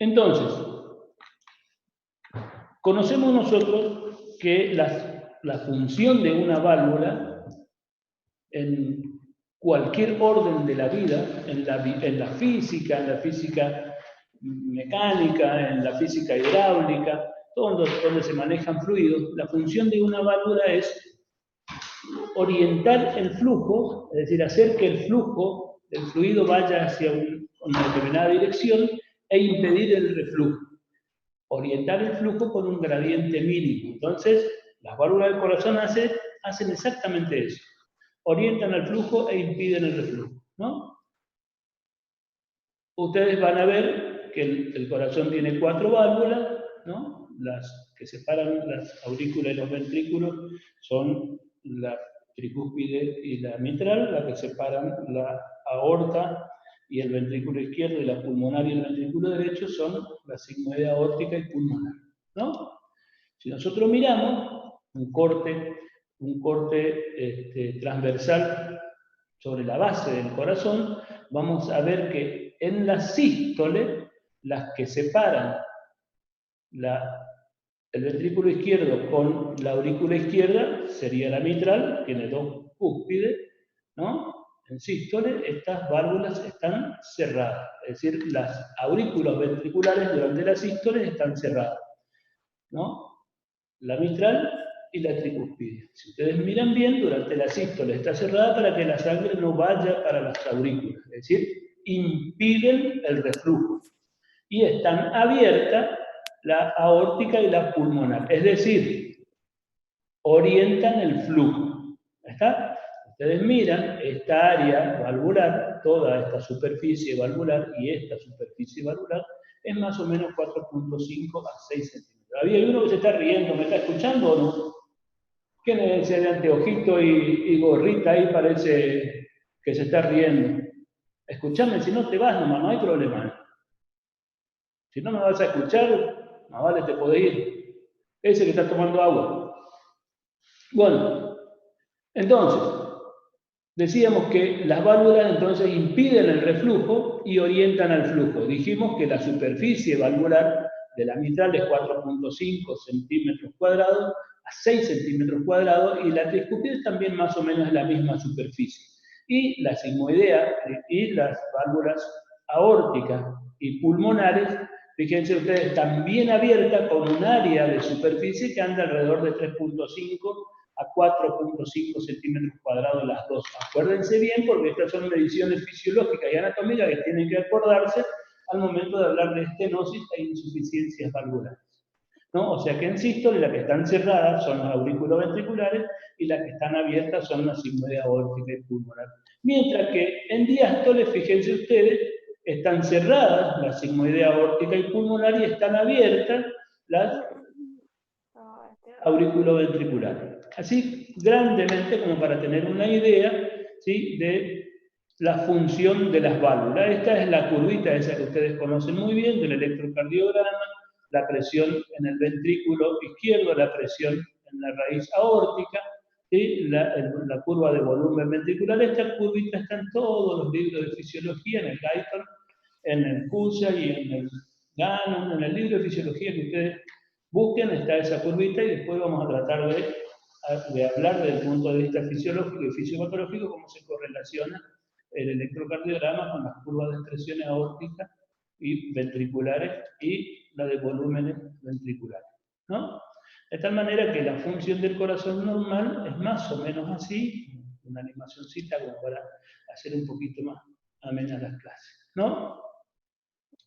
Entonces, conocemos nosotros que la función de una válvula en cualquier orden de la vida, en la física mecánica, en la física hidráulica, todo donde se manejan fluidos, la función de una válvula es orientar el flujo, es decir, hacer que el flujo del fluido vaya hacia una determinada dirección e impedir el reflujo. Orientar el flujo con un gradiente mínimo. Entonces, las válvulas del corazón hacen exactamente eso. Orientan el flujo e impiden el reflujo, ¿no? Ustedes van a ver que el corazón tiene 4 válvulas, ¿no? Las que separan las aurículas y los ventrículos son la tricúspide y la mitral, la que separan la aorta y el ventrículo izquierdo, y la pulmonar y el ventrículo derecho son la sigmoidea aórtica y pulmonar, ¿no? Si nosotros miramos un corte transversal sobre la base del corazón, vamos a ver que en la sístole, las que separan el ventrículo izquierdo con la aurícula izquierda, sería la mitral, tiene 2 cúspides, ¿no? En sístole, estas válvulas están cerradas, es decir, las aurículas ventriculares durante la sístole están cerradas, ¿no? La mitral y la tricúspide. Si ustedes miran bien, durante la sístole está cerrada para que la sangre no vaya para las aurículas, es decir, impiden el reflujo. Y están abiertas la aórtica y la pulmonar, es decir, orientan el flujo. ¿Está? Ustedes miran esta área valvular, toda esta superficie valvular y esta superficie valvular es más o menos 4.5 a 6 centímetros. Había uno que se está riendo, ¿me está escuchando o no? ¿Quién es ese de anteojito y gorrita ahí? Parece que se está riendo. Escuchame, si no te vas nomás, no hay problema. Si no me vas a escuchar, más vale te podés ir. Ese que está tomando agua. Bueno, entonces, decíamos que las válvulas entonces impiden el reflujo y orientan al flujo. Dijimos que la superficie valvular de la mitral es 4.5 centímetros cuadrados a 6 centímetros cuadrados y la tricúspide también más o menos es la misma superficie. Y la sigmoidea y las válvulas aórticas y pulmonares, fíjense ustedes, también abiertas con un área de superficie que anda alrededor de 3.5 a 4.5 centímetros cuadrados las dos. Acuérdense bien porque estas son mediciones fisiológicas y anatómicas que tienen que acordarse al momento de hablar de estenosis e insuficiencias valvulares, ¿no? O sea que en sístole las que están cerradas son las auriculoventriculares y las que están abiertas son la sigmoidea aórtica y pulmonar. Mientras que en diástole, fíjense ustedes, están cerradas la sigmoidea aórtica y pulmonar y están abiertas las auriculoventriculares. Así, grandemente, como para tener una idea, ¿sí?, de la función de las válvulas. Esta es la curvita esa que ustedes conocen muy bien del electrocardiograma, la presión en el ventrículo izquierdo, la presión en la raíz aórtica, y la curva de volumen ventricular. Esta curvita está en todos los libros de fisiología, en el Guyton, en el CUSA y en el Gannon, en el libro de fisiología que ustedes busquen, está esa curvita, y después vamos a tratar de hablar desde el punto de vista fisiológico y fisiopatológico cómo se correlaciona el electrocardiograma con las curvas de presiones aórticas y ventriculares y la de volúmenes ventriculares, ¿no? De tal manera que la función del corazón normal es más o menos así, una animacioncita como para hacer un poquito más amenas las clases, ¿no?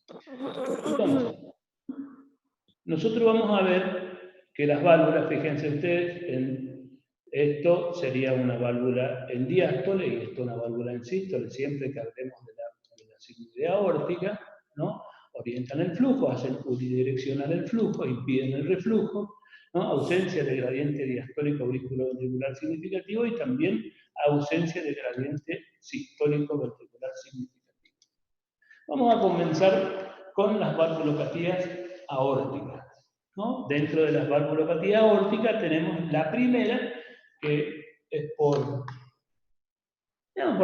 Entonces, nosotros vamos a ver que las válvulas, fíjense ustedes, esto sería una válvula en diástole y esto una válvula en sístole, siempre que hablemos de la sigmoidea aórtica, ¿no? Orientan el flujo, hacen unidireccional el flujo, impiden el reflujo, ¿no? Ausencia de gradiente diastólico auriculoventricular significativo y también ausencia de gradiente sistólico ventricular significativo. Vamos a comenzar con las valvulopatías aórticas, ¿no? Dentro de las valvulopatías aórticas tenemos la primera, que es por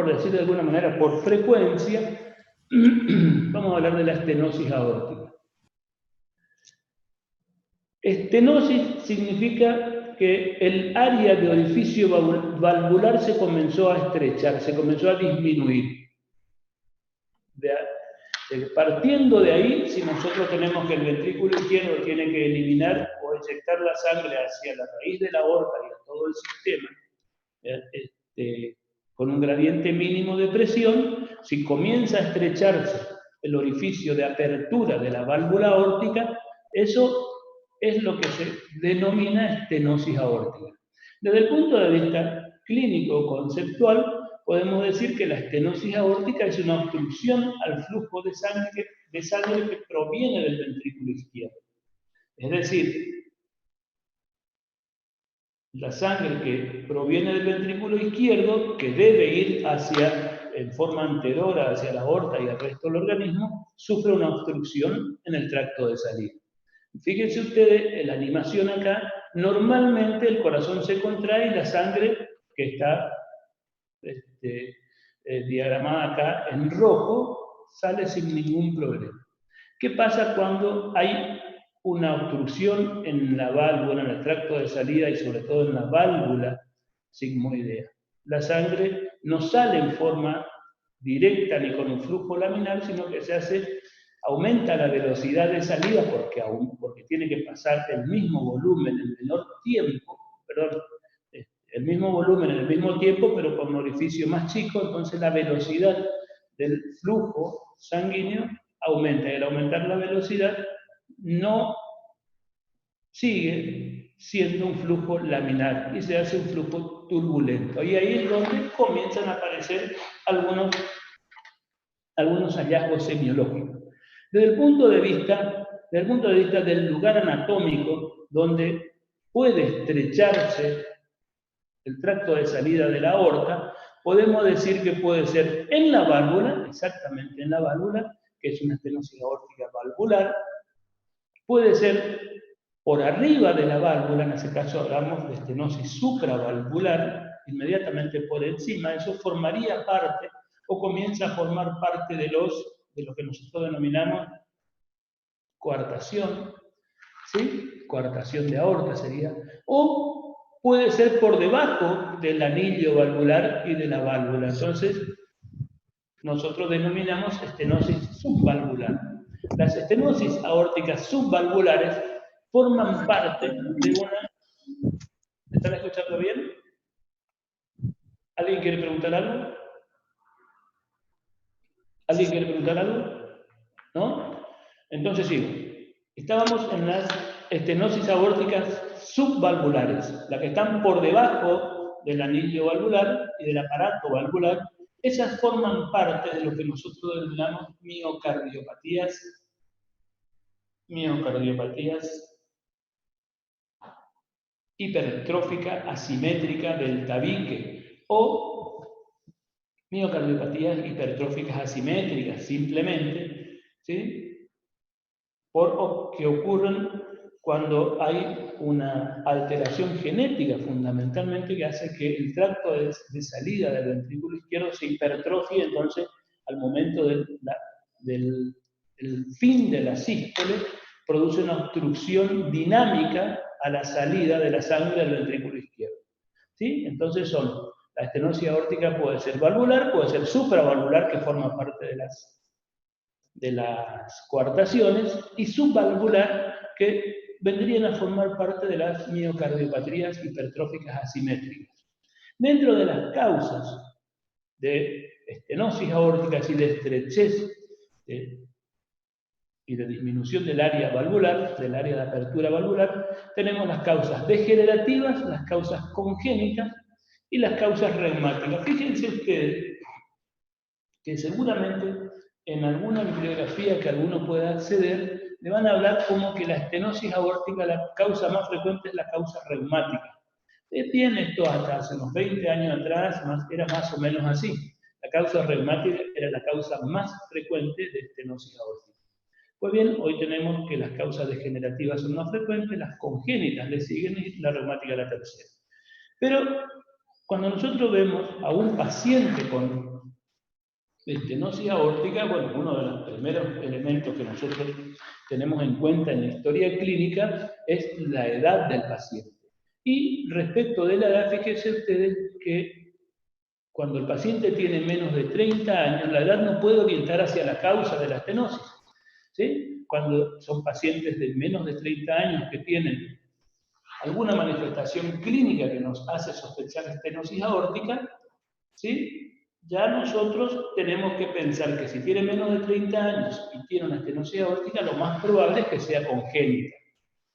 decir de alguna manera, por frecuencia, vamos a hablar de la estenosis aórtica. Estenosis significa que el área de orificio valvular se comenzó a estrechar, se comenzó a disminuir. Partiendo de ahí, si nosotros tenemos que el ventrículo izquierdo tiene que eliminar o inyectar la sangre hacia la raíz de la aorta y a todo el sistema, con un gradiente mínimo de presión, si comienza a estrecharse el orificio de apertura de la válvula aórtica, eso es lo que se denomina estenosis aórtica. Desde el punto de vista clínico o conceptual, podemos decir que la estenosis aórtica es una obstrucción al flujo de sangre que proviene del ventrículo izquierdo. Es decir, la sangre que proviene del ventrículo izquierdo, que debe ir en forma anterior hacia la aorta y el resto del organismo, sufre una obstrucción en el tracto de salida. Fíjense ustedes, en la animación acá, normalmente el corazón se contrae y la sangre que está diagramada acá en rojo sale sin ningún problema. ¿Qué pasa cuando hay una obstrucción en la válvula, en el tracto de salida y sobre todo en la válvula sigmoidea? La sangre no sale en forma directa ni con un flujo laminar, sino que aumenta la velocidad de salida porque tiene que pasar el mismo volumen en menor tiempo, el mismo volumen en el mismo tiempo, pero con un orificio más chico, entonces la velocidad del flujo sanguíneo aumenta, y al aumentar la velocidad no sigue siendo un flujo laminar y se hace un flujo turbulento. Y ahí es donde comienzan a aparecer algunos hallazgos semiológicos. Desde el punto de vista del lugar anatómico donde puede estrecharse el tracto de salida de la aorta, podemos decir que puede ser en la válvula, exactamente en la válvula, que es una estenosis aórtica valvular, puede ser por arriba de la válvula, en ese caso hablamos de estenosis supravalvular, inmediatamente por encima, eso formaría parte o comienza a formar parte de lo que nosotros denominamos coartación, ¿sí? Coartación de aorta sería, o puede ser por debajo del anillo valvular y de la válvula. Entonces, nosotros denominamos estenosis subvalvular. Las estenosis aórticas subvalvulares forman parte de una... ¿Me están escuchando bien? ¿Alguien quiere preguntar algo? ¿Alguien quiere preguntar algo? ¿No? Entonces sigo. Estábamos en las estenosis aórticas subvalvulares, las que están por debajo del anillo valvular y del aparato valvular. Esas forman parte de lo que nosotros denominamos miocardiopatías hipertrófica asimétrica del tabique o miocardiopatías hipertróficas asimétricas, simplemente, ¿sí? Que ocurren cuando hay una alteración genética, fundamentalmente, que hace que el tracto de salida del ventrículo izquierdo se hipertrofie, entonces, al momento del fin de la sístole, produce una obstrucción dinámica a la salida de la sangre del ventrículo izquierdo. ¿Sí? Entonces la estenosis aórtica puede ser valvular, puede ser supravalvular, que forma parte de las coartaciones, y subvalvular, que vendrían a formar parte de las miocardiopatías hipertróficas asimétricas. Dentro de las causas de estenosis aórticas y de estrechez y de disminución del área valvular, del área de apertura valvular, tenemos las causas degenerativas, las causas congénitas y las causas reumáticas. Fíjense ustedes que seguramente en alguna bibliografía que alguno pueda acceder, le van a hablar como que la estenosis aórtica, la causa más frecuente es la causa reumática. Bien, esto hasta hace unos 20 años atrás era más o menos así. La causa reumática era la causa más frecuente de estenosis aórtica. Pues bien, hoy tenemos que las causas degenerativas son más frecuentes, las congénitas le siguen y la reumática la tercera. Pero cuando nosotros vemos a un paciente con estenosis aórtica, bueno, uno de los primeros elementos que nosotros tenemos en cuenta en la historia clínica es la edad del paciente. Y respecto de la edad, fíjense ustedes que cuando el paciente tiene menos de 30 años, la edad no puede orientar hacia la causa de la estenosis. ¿Sí? Cuando son pacientes de menos de 30 años que tienen alguna manifestación clínica que nos hace sospechar estenosis aórtica, ¿sí? Ya nosotros tenemos que pensar que si tiene menos de 30 años y tiene una estenosis aórtica, lo más probable es que sea congénita.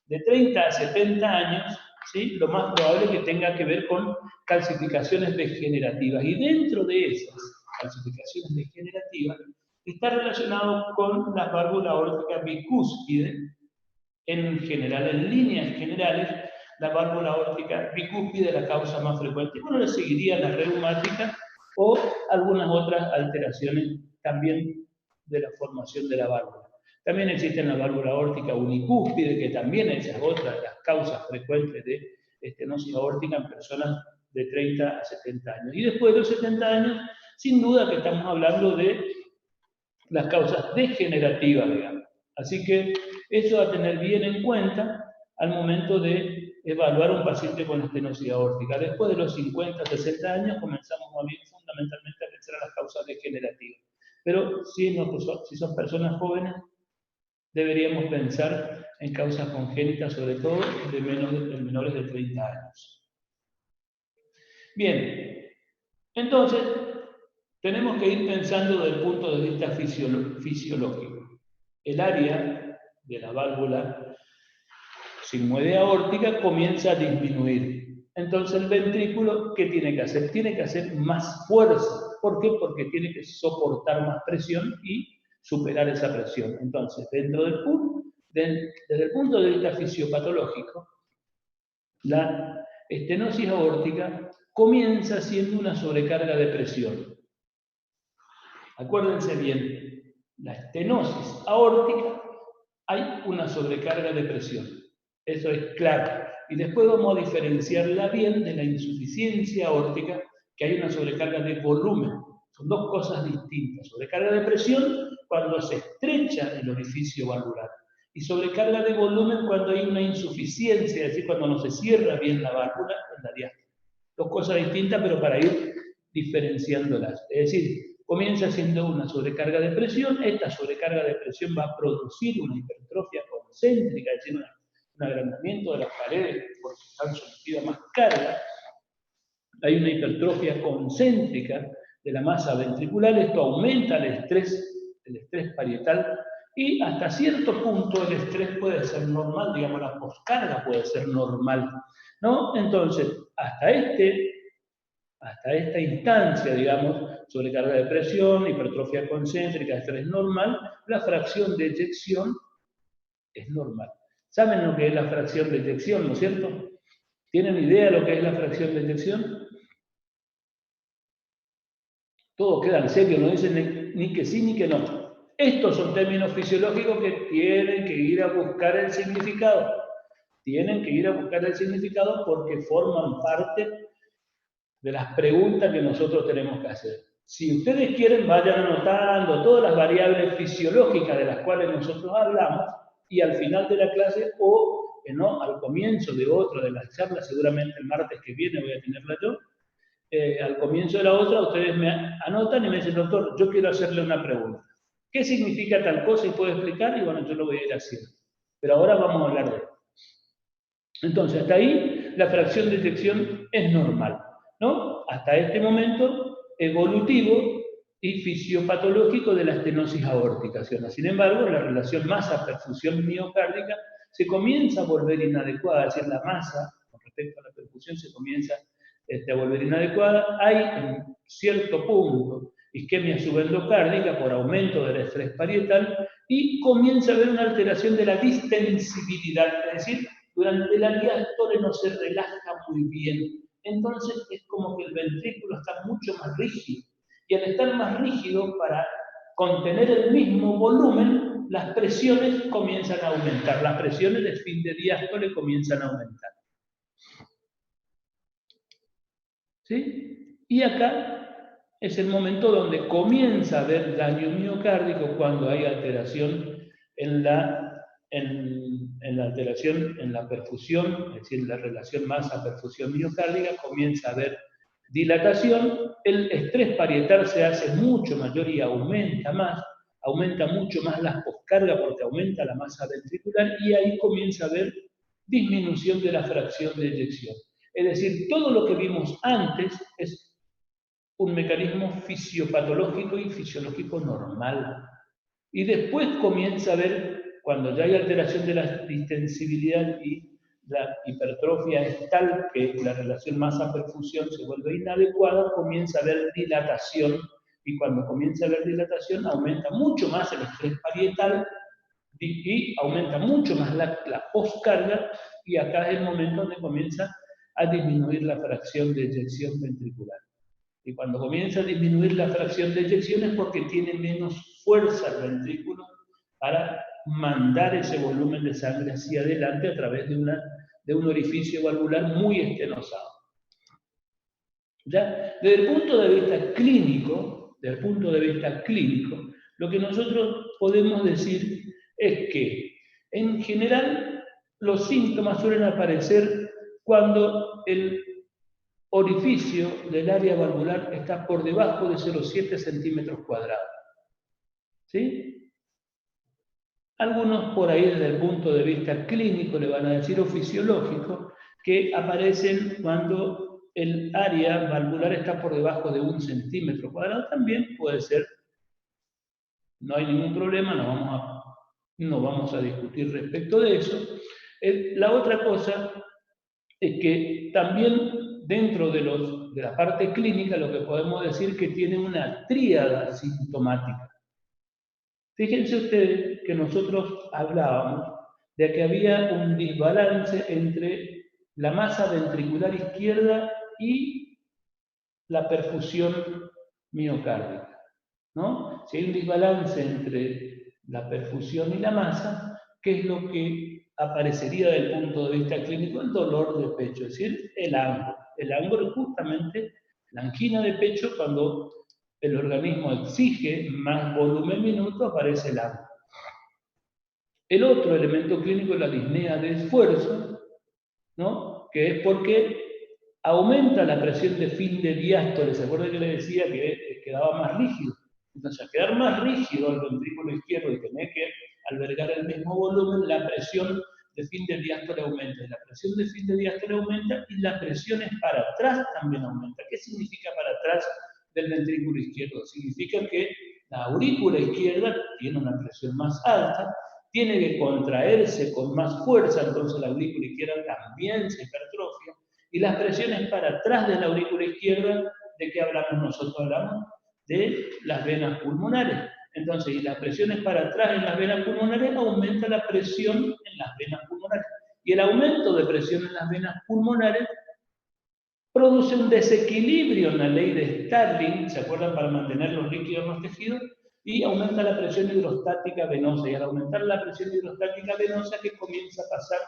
De 30 a 70 años, ¿sí? Lo más probable es que tenga que ver con calcificaciones degenerativas. Y dentro de esas calcificaciones degenerativas está relacionado con la válvula aórtica bicúspide. En general, en líneas generales, la válvula aórtica bicúspide es la causa más frecuente. Bueno, le seguiría la reumática o algunas otras alteraciones también de la formación de la válvula. También existe la válvula aórtica unicúspide, que también es otra de las causas frecuentes de estenosis aórtica en personas de 30 a 70 años. Y después de los 70 años, sin duda que estamos hablando de las causas degenerativas, digamos. Así que eso a tener bien en cuenta al momento de evaluar a un paciente con estenosis aórtica. Después de los 50, 60 años comenzamos a ver fundamentalmente a pensar a las causas degenerativas. Pero si son personas jóvenes, deberíamos pensar en causas congénitas, sobre todo de menores de 30 años. Bien, entonces tenemos que ir pensando desde el punto de vista fisiológico. El área de la válvula sigmoidea aórtica comienza a disminuir. Entonces el ventrículo, ¿qué tiene que hacer? Tiene que hacer más fuerza. ¿Por qué? Porque tiene que soportar más presión y superar esa presión. Entonces, desde el punto de vista fisiopatológico, la estenosis aórtica comienza siendo una sobrecarga de presión. Acuérdense bien, la estenosis aórtica hay una sobrecarga de presión. Eso es claro. Y después vamos a diferenciarla bien de la insuficiencia aórtica, que hay una sobrecarga de volumen. Son dos cosas distintas. Sobrecarga de presión cuando se estrecha el orificio valvular. Y sobrecarga de volumen cuando hay una insuficiencia, es decir, cuando no se cierra bien la válvula en la diástole. Dos cosas distintas, pero para ir diferenciándolas. Es decir, comienza siendo una sobrecarga de presión. Esta sobrecarga de presión va a producir una hipertrofia concéntrica, es decir, un agrandamiento de las paredes porque están sometidas a más carga. Hay una hipertrofia concéntrica de la masa ventricular. Esto aumenta el estrés parietal, y hasta cierto punto el estrés puede ser normal, digamos, la poscarga puede ser normal, ¿no? Entonces, hasta esta instancia, digamos, sobrecarga de presión, hipertrofia concéntrica, estrés normal, la fracción de eyección es normal. ¿Saben lo que es la fracción de eyección, no es cierto? ¿Tienen idea de lo que es la fracción de eyección? Todo queda en serio, no dicen ni que sí ni que no. Estos son términos fisiológicos que tienen que ir a buscar el significado. Tienen que ir a buscar el significado porque forman parte de las preguntas que nosotros tenemos que hacer. Si ustedes quieren, vayan anotando todas las variables fisiológicas de las cuales nosotros hablamos, y al final de la clase, o no, al comienzo de otra de las charlas, seguramente el martes que viene voy a tenerla yo, al comienzo de la otra, ustedes me anotan y me dicen, doctor, yo quiero hacerle una pregunta. ¿Qué significa tal cosa? Y puedo explicar, y bueno, yo lo voy a ir haciendo. Pero ahora vamos a hablar de esto. Entonces, hasta ahí, la fracción de eyección es normal, ¿no? Hasta este momento evolutivo y fisiopatológico de la estenosis aórtica. Sin embargo, la relación masa-perfusión miocárdica se comienza a volver inadecuada, es decir, la masa con respecto a la perfusión se comienza a volver inadecuada. Hay en cierto punto isquemia subendocárdica por aumento del estrés parietal y comienza a haber una alteración de la distensibilidad, es decir, durante la diástole no se relaja muy bien. Entonces es como que el ventrículo está mucho más rígido. Y al estar más rígido, para contener el mismo volumen, las presiones comienzan a aumentar. Las presiones del fin de diástole comienzan a aumentar. ¿Sí? Y acá es el momento donde comienza a haber daño miocárdico cuando hay alteración en la alteración en la perfusión, es decir, la relación masa-perfusión miocárdica, comienza a haber dilatación, el estrés parietal se hace mucho mayor y aumenta mucho más la poscarga porque aumenta la masa ventricular y ahí comienza a haber disminución de la fracción de eyección. Es decir, todo lo que vimos antes es un mecanismo fisiopatológico y fisiológico normal. Y después comienza a haber, cuando ya hay alteración de la distensibilidad y la hipertrofia es tal que la relación masa-perfusión se vuelve inadecuada, comienza a haber dilatación. Y cuando comienza a haber dilatación, aumenta mucho más el estrés parietal y aumenta mucho más la poscarga. Y acá es el momento donde comienza a disminuir la fracción de eyección ventricular. Y cuando comienza a disminuir la fracción de eyección es porque tiene menos fuerza el ventrículo para mandar ese volumen de sangre hacia adelante a través de un orificio valvular muy estenosado. ¿Ya? Desde el punto de vista clínico, lo que nosotros podemos decir es que, en general, los síntomas suelen aparecer cuando el orificio del área valvular está por debajo de 0,7 centímetros cuadrados. ¿Sí? Algunos por ahí desde el punto de vista clínico le van a decir o fisiológico que aparecen cuando el área valvular está por debajo de 1 centímetro cuadrado. También puede ser, no hay ningún problema, no vamos a discutir respecto de eso. La otra cosa es que también dentro de la parte clínica lo que podemos decir que tiene una tríada sintomática. Fíjense ustedes que nosotros hablábamos de que había un desbalance entre la masa ventricular izquierda y la perfusión miocárdica, ¿no? Si hay un desbalance entre la perfusión y la masa, ¿qué es lo que aparecería desde el punto de vista clínico? El dolor de pecho, es decir, el ángulo. El ángulo es justamente la angina de pecho cuando el organismo exige más volumen minuto, aparece el ángulo. El otro elemento clínico es la disnea de esfuerzo, ¿no? Que es porque aumenta la presión de fin de diástole. ¿Se acuerdan que le decía que quedaba más rígido? Entonces, al quedar más rígido el ventrículo izquierdo y tener que albergar el mismo volumen, la presión de fin de diástole aumenta. Y la presión de fin de diástole aumenta y la presión para atrás también aumenta. ¿Qué significa para atrás del ventrículo izquierdo? Significa que la aurícula izquierda tiene una presión más alta, tiene que contraerse con más fuerza, entonces la aurícula izquierda también se hipertrofia. Y las presiones para atrás de la aurícula izquierda, ¿de qué hablamos nosotros? Hablamos de las venas pulmonares. Entonces, y las presiones para atrás en las venas pulmonares aumenta la presión en las venas pulmonares. Y el aumento de presión en las venas pulmonares produce un desequilibrio en la ley de Starling, ¿se acuerdan? Para mantener los líquidos en los tejidos, y aumenta la presión hidrostática venosa. Y al aumentar la presión hidrostática venosa, ¿qué comienza a pasar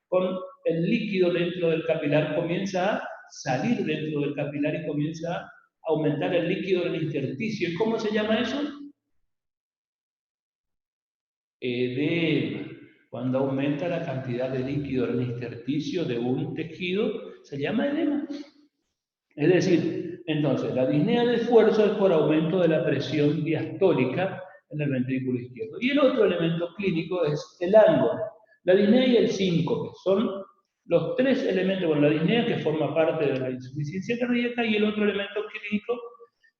con el líquido dentro del capilar? Comienza a salir dentro del capilar y comienza a aumentar el líquido del intersticio. ¿Y cómo se llama eso? Edema. Cuando aumenta la cantidad de líquido en el intersticio de un tejido, se llama edema. Es decir, entonces, la disnea de esfuerzo es por aumento de la presión diastólica en el ventrículo izquierdo. Y el otro elemento clínico es el ángulo. La disnea y el síncope son los tres elementos, bueno, la disnea que forma parte de la insuficiencia cardíaca y el otro elemento clínico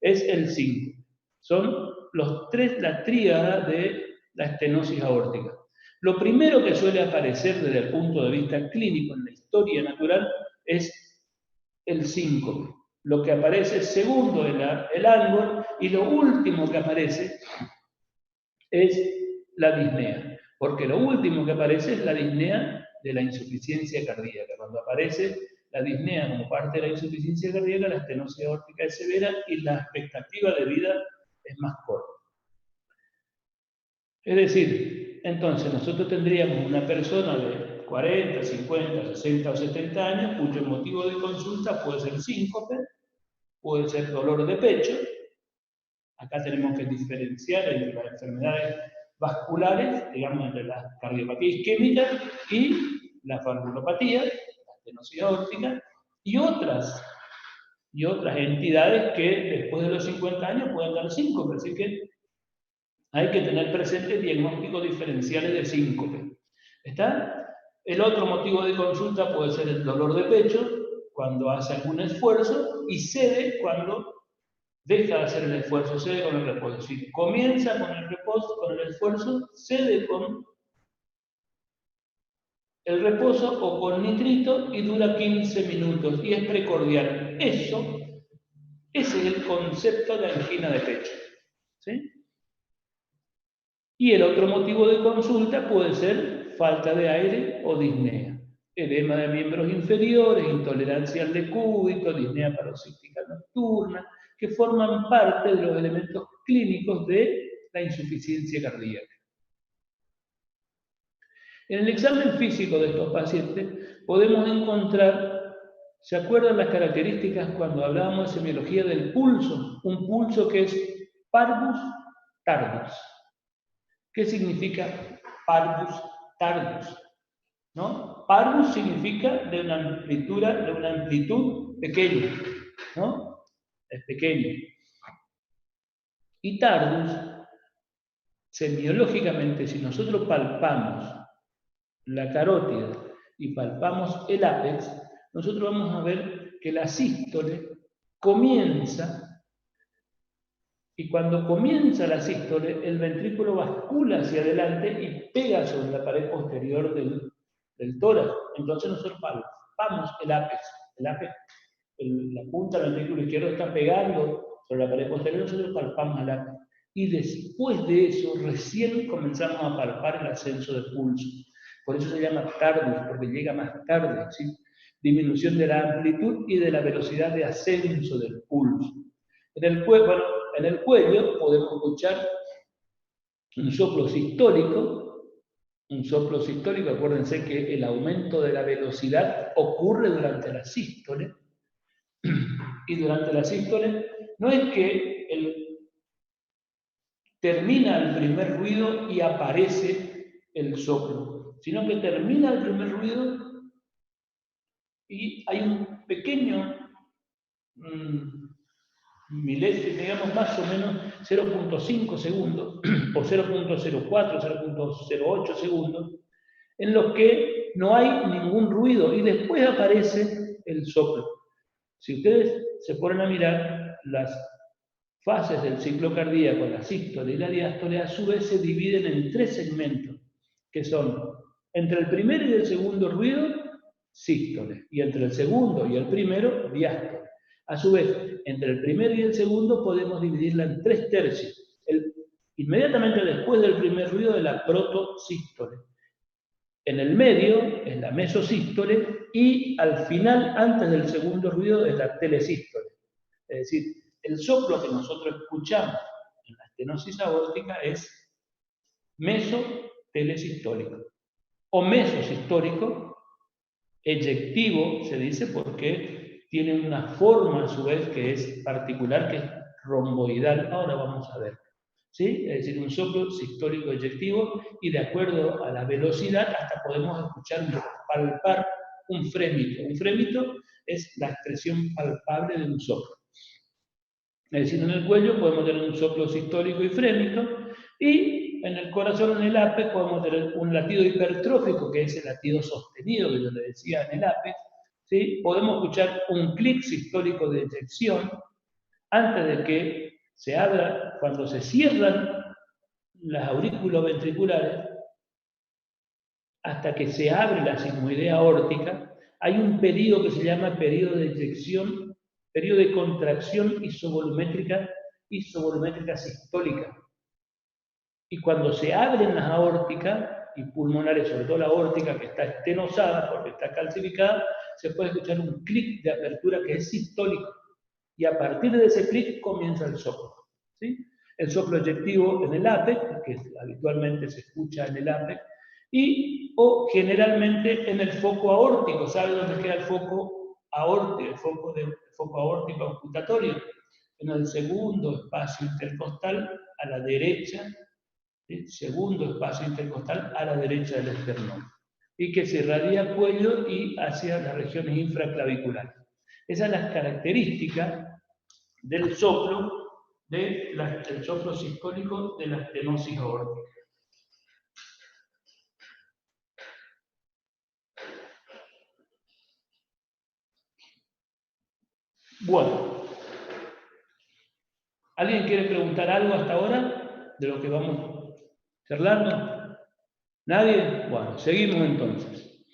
es el síncope. Son los tres, la tríada de la estenosis aórtica. Lo primero que suele aparecer desde el punto de vista clínico en la historia natural es el síncope. Lo que aparece segundo es el ángulo y lo último que aparece es la disnea, porque lo último que aparece es la disnea de la insuficiencia cardíaca. Cuando aparece la disnea como parte de la insuficiencia cardíaca, la estenosis aórtica es severa y la expectativa de vida es más corta. Es decir, entonces nosotros tendríamos una persona de 40, 50, 60 o 70 años cuyo motivo de consulta puede ser síncope, puede ser dolor de pecho, Acá tenemos que diferenciar entre las enfermedades vasculares, digamos, entre la cardiopatía isquémica y la valvulopatía, la estenosis aórtica, y otras entidades que después de los 50 años pueden dar síncope. Así que hay que tener presente diagnósticos diferenciales de síncope. ¿Está? El otro motivo de consulta puede ser el dolor de pecho, cuando hace algún esfuerzo, y cede cuando deja de hacer el esfuerzo, cede con el reposo. Si comienza con el reposo, con el esfuerzo, cede con el reposo o con nitrito y dura 15 minutos y es precordial. Ese es el concepto de angina de pecho. ¿Sí? Y el otro motivo de consulta puede ser falta de aire o disnea. Edema de miembros inferiores, intolerancia al decúbito, disnea paroxística nocturna, que forman parte de los elementos clínicos de la insuficiencia cardíaca. En el examen físico de estos pacientes podemos encontrar, ¿se acuerdan las características cuando hablábamos de semiología del pulso? Un pulso que es parvus tardus. ¿Qué significa parvus tardus? ¿No? Parvus significa de una amplitud pequeña, ¿no? Es pequeño. Y tardus, semiológicamente, si nosotros palpamos la carótida y palpamos el ápex, nosotros vamos a ver que la sístole comienza, y cuando comienza la sístole, el ventrículo bascula hacia adelante y pega sobre la pared posterior del tórax. Entonces nosotros palpamos el ápex. La punta del ventrículo izquierdo está pegando sobre la pared posterior, nosotros palpamos el ápex. Y después de eso, recién comenzamos a palpar el ascenso del pulso. Por eso se llama tardus, porque llega más tarde, ¿sí? Disminución de la amplitud y de la velocidad de ascenso del pulso. En el cuello podemos escuchar un soplo sistólico. Un soplo sistólico, acuérdense que el aumento de la velocidad ocurre durante la sístole. Y durante la sístole no es que termina el primer ruido y aparece el soplo, sino que termina el primer ruido y hay un pequeño milésimo, digamos más o menos 0.5 segundos o 0.04, 0.08 segundos, en los que no hay ningún ruido y después aparece el soplo. Si ustedes se ponen a mirar las fases del ciclo cardíaco, la sístole y la diástole, a su vez se dividen en 3 segmentos, que son entre el primer y el segundo ruido, sístole, y entre el segundo y el primero, diástole. A su vez, entre el primero y el segundo podemos dividirla en 3 tercios. Inmediatamente después del primer ruido de la protosístole. En el medio es la mesosístole y al final, antes del segundo ruido, es la telesístole. Es decir, el soplo que nosotros escuchamos en la estenosis aórtica es mesotelesistólico o mesosistólico, eyectivo se dice porque tiene una forma a su vez que es particular, que es romboidal. Ahora vamos a ver. ¿Sí? Es decir, un soplo sistólico eyectivo y de acuerdo a la velocidad hasta podemos escuchar, palpar un frémito. Un frémito es la expresión palpable de un soplo. Es decir, en el cuello podemos tener un soplo sistólico y frémico, y en el corazón, en el ápex, podemos tener un latido hipertrófico, que es el latido sostenido que yo le decía en el ápex. ¿Sí? Podemos escuchar un clic sistólico de eyección antes de que se abra, cuando se cierran las aurículos ventriculares, hasta que se abre la sigmoidea aórtica, hay un periodo que se llama periodo de eyección, periodo de contracción isovolumétrica sistólica. Y cuando se abren las aórticas y pulmonares, sobre todo la aórtica que está estenosada porque está calcificada, se puede escuchar un clic de apertura que es sistólico. Y a partir de ese clic comienza el soplo. ¿Sí? El soplo eyectivo en el ápex, que habitualmente se escucha en el ápex, o generalmente en el foco aórtico. ¿Sabe dónde queda el foco aórtico? El foco aórtico auscultatorio. en el segundo espacio intercostal a la derecha, ¿sí? Segundo espacio intercostal a la derecha del esternón, y que se irradia al cuello y hacia las regiones infraclaviculares. Esas son las características del soplo, del soplo sistólico de la estenosis aórtica. Bueno, ¿alguien quiere preguntar algo hasta ahora de lo que vamos charlando? ¿Nadie? Bueno, seguimos entonces.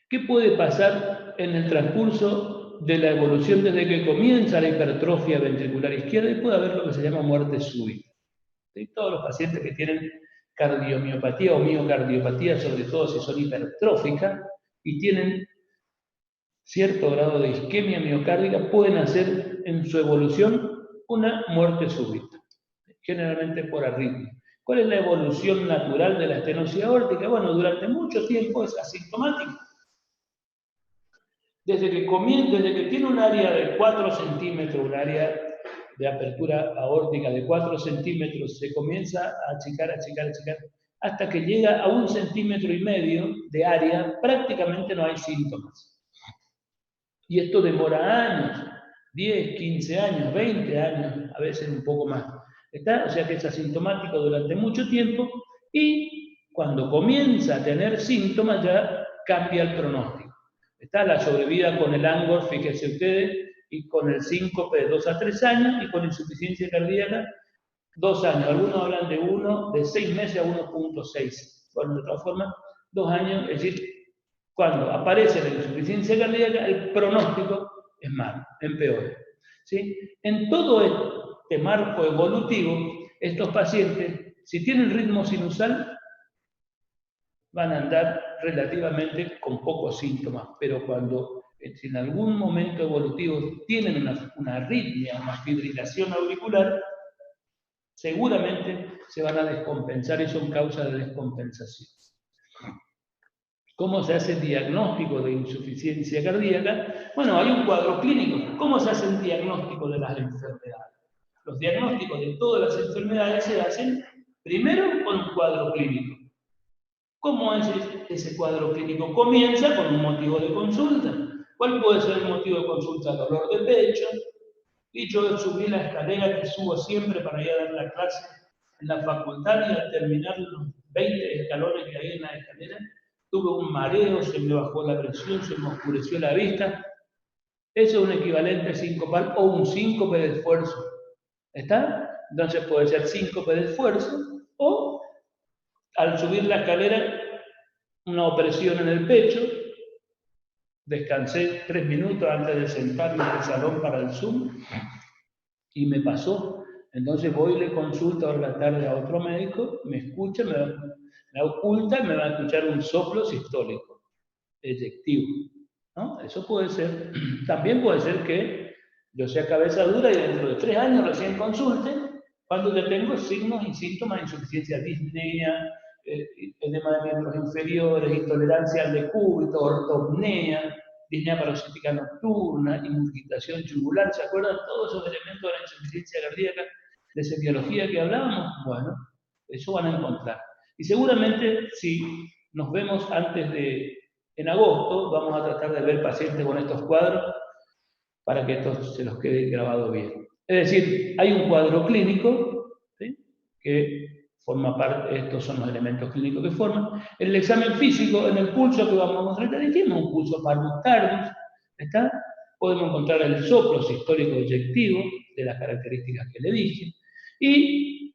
¿Qué puede pasar en el transcurso de la evolución desde que comienza la hipertrofia ventricular izquierda? Y puede haber lo que se llama muerte súbita. ¿Sí? Todos los pacientes que tienen cardiomiopatía o miocardiopatía, sobre todo si son hipertróficas y tienen cierto grado de isquemia miocárdica, pueden hacer en su evolución una muerte súbita, generalmente por arritmia. ¿Cuál es la evolución natural de la estenosis aórtica? Bueno, durante mucho tiempo es asintomática. Desde que tiene un área de 4 centímetros, un área de apertura aórtica de 4 centímetros, se comienza a achicar, hasta que llega a 1,5 centímetros de área, prácticamente no hay síntomas. Y esto demora años, 10, 15 años, 20 años, a veces un poco más. ¿Está? O sea que es asintomático durante mucho tiempo y cuando comienza a tener síntomas ya cambia el pronóstico. Está la sobrevida con el Angor, fíjense ustedes, y con el síncope de 2 a 3 años y con insuficiencia cardíaca 2 años. Algunos hablan de 6 meses a 1,6. Bueno, de todas formas, 2 años, es decir, cuando aparece la insuficiencia cardíaca, el pronóstico es malo, empeora. ¿Sí? En todo este marco evolutivo, estos pacientes, si tienen ritmo sinusal, van a andar relativamente con pocos síntomas, pero cuando si en algún momento evolutivo tienen una arritmia, una fibrilación auricular, seguramente se van a descompensar y son causa de descompensación. ¿Cómo se hace el diagnóstico de insuficiencia cardíaca? Bueno, hay un cuadro clínico. ¿Cómo se hace el diagnóstico de las enfermedades? Los diagnósticos de todas las enfermedades se hacen primero con un cuadro clínico. ¿Cómo es ese cuadro clínico? Comienza con un motivo de consulta. ¿Cuál puede ser el motivo de consulta? Dolor de pecho. Y yo subí la escalera que subo siempre para ir a dar la clase en la facultad y al terminar los 20 escalones que hay en la escalera, tuve un mareo, se me bajó la presión, se me oscureció la vista. Eso es un equivalente sincopal o un síncope de esfuerzo. ¿Está? Entonces puede ser síncope de esfuerzo o al subir la escalera una opresión en el pecho. Descansé 3 minutos antes de sentarme en el salón para el Zoom y me pasó. Entonces voy y le consulto a la tarde a otro médico, me escucha, me oculta y me va a escuchar un soplo sistólico, eyectivo, ¿no? Eso puede ser. También puede ser que yo sea cabeza dura y dentro de 3 años recién consulte, cuando ya tengo signos y síntomas de insuficiencia, disnea, edema de miembros inferiores, intolerancia al decúbito, ortopnea, disnea parasítica nocturna, ingurgitación yugular. ¿Se acuerdan todos esos elementos de la insuficiencia cardíaca de semiología que hablábamos? Bueno, eso van a encontrar. Y seguramente si nos vemos en agosto, vamos a tratar de ver pacientes con estos cuadros para que esto se los quede grabado bien. Es decir, hay un cuadro clínico, ¿sí?, que forma parte, estos son los elementos clínicos que forman. El examen físico en el pulso que vamos a tratar, dijimos, un pulso parvus tardus, ¿está? Podemos encontrar el soplo sistólico eyectivo de las características que le dije. Y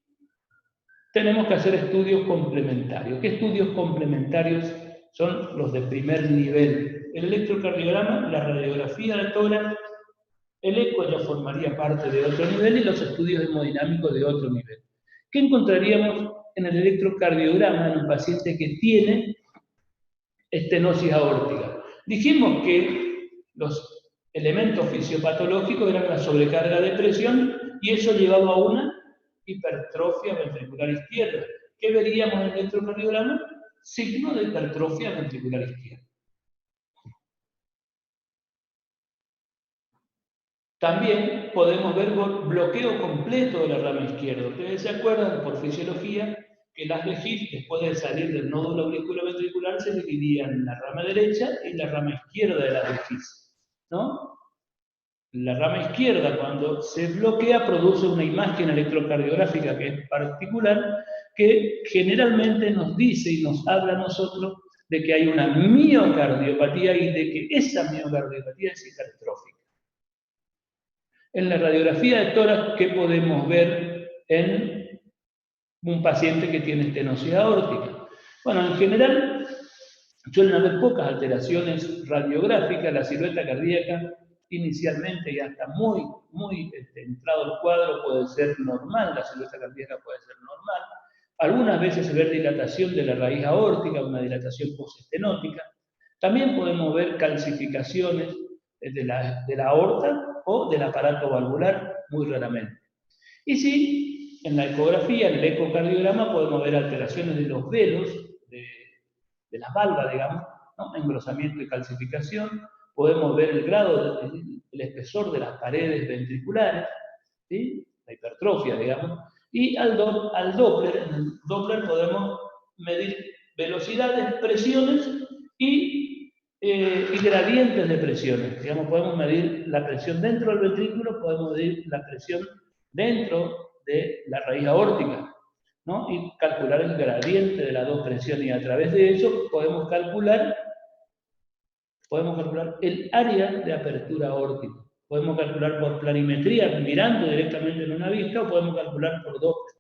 tenemos que hacer estudios complementarios. ¿Qué estudios complementarios son los de primer nivel? El electrocardiograma, la radiografía de tórax, el eco ya formaría parte de otro nivel y los estudios hemodinámicos de otro nivel. ¿Qué encontraríamos en el electrocardiograma en un paciente que tiene estenosis aórtica? Dijimos que los elementos fisiopatológicos eran la sobrecarga de presión y eso llevaba a una hipertrofia ventricular izquierda. ¿Qué veríamos en el electrocardiograma? Signo de hipertrofia ventricular izquierda. También podemos ver bloqueo completo de la rama izquierda. Ustedes se acuerdan por fisiología que las vejigas, después de salir del nódulo auriculoventricular, se dividían en la rama derecha y la rama izquierda de las vejigas, ¿no? La rama izquierda, cuando se bloquea, produce una imagen electrocardiográfica que es particular, que generalmente nos dice y nos habla a nosotros de que hay una miocardiopatía y de que esa miocardiopatía es hipertrófica. En la radiografía de tórax, ¿qué podemos ver en un paciente que tiene estenosis aórtica? Bueno, en general suelen haber pocas alteraciones radiográficas, la silueta cardíaca inicialmente y hasta muy entrado el cuadro puede ser normal, la silueta cardíaca puede ser normal. Algunas veces se ve dilatación de la raíz aórtica, una dilatación postestenótica. También podemos ver calcificaciones de la aorta o del aparato valvular, muy raramente. Y sí, en la ecografía, en el ecocardiograma, podemos ver alteraciones de los velos, de las valvas, digamos, ¿no? Engrosamiento y calcificación. Podemos ver el grado, el espesor de las paredes ventriculares, ¿sí? La hipertrofia, digamos. Y al Doppler, en el Doppler podemos medir velocidades, presiones y gradientes de presiones. Digamos, podemos medir la presión dentro del ventrículo, podemos medir la presión dentro de la raíz aórtica, ¿no? Y calcular el gradiente de las dos presiones. Y a través de eso podemos calcular el área de apertura aórtica. Podemos calcular por planimetría, mirando directamente en una vista, o podemos calcular por Doppler.